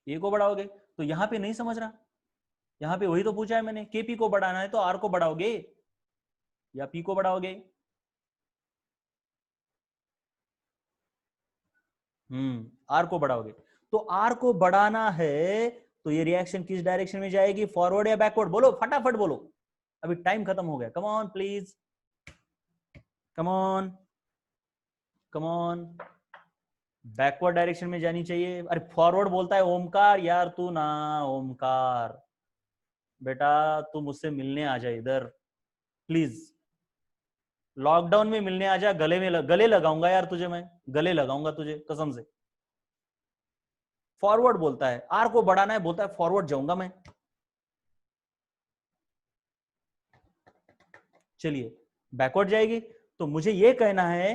ए को बढ़ाओगे, तो यहां पे नहीं समझ रहा, यहां पे वही तो पूछा है मैंने, के पी को बढ़ाना है तो आर को बढ़ाओगे या पी को बढ़ाओगे? आर को बढ़ाओगे। तो आर को बढ़ाना है तो ये रिएक्शन किस डायरेक्शन में जाएगी, फॉरवर्ड या बैकवर्ड? बोलो फटाफट बोलो, अभी टाइम खत्म हो गया। Come on please, come on, come on. Backward direction में जानी चाहिए। अरे फॉरवर्ड बोलता है ओमकार, यार तू ना, ओमकार बेटा तू मुझसे मिलने आ जा इधर प्लीज, लॉकडाउन में मिलने आ जा, गले लगाऊंगा यार तुझे, मैं गले लगाऊंगा तुझे कसम से। फॉरवर्ड बोलता है, आर को बढ़ाना है बोलता है फॉरवर्ड जाऊंगा मैं। चलिए बैकवर्ड जाएगी, तो मुझे यह कहना है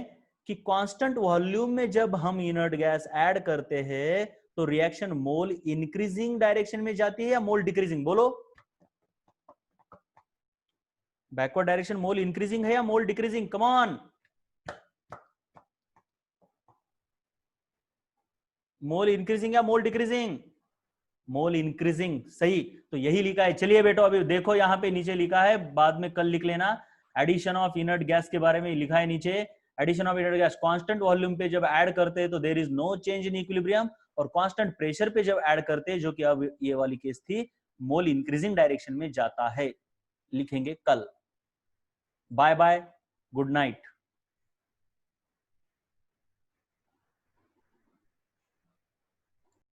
कि कांस्टेंट वॉल्यूम में जब हम इनर्ट गैस ऐड करते हैं तो रिएक्शन मोल इंक्रीजिंग डायरेक्शन में जाती है या मोल डिक्रीजिंग? बोलो, बैकवर्ड डायरेक्शन मोल इंक्रीजिंग है या mole decreasing? Come on, mole increasing या मोल डिक्रीजिंग? मोल इंक्रीजिंग, सही। तो यही लिखा है। चलिए बेटो अभी देखो यहाँ पे नीचे लिखा है, बाद में कल लिख लेना। एडिशन ऑफ इनर्ट गैस के बारे में लिखा है नीचे। Addition of inert gas constant volume पे जब ऐड करते हैं तो there is no change in equilibrium, और कांस्टेंट प्रेशर पे जब ऐड करते हैं, जो कि अब ये वाली केस थी, मोल इंक्रीजिंग डायरेक्शन में जाता है। लिखेंगे कल। Bye bye, good night.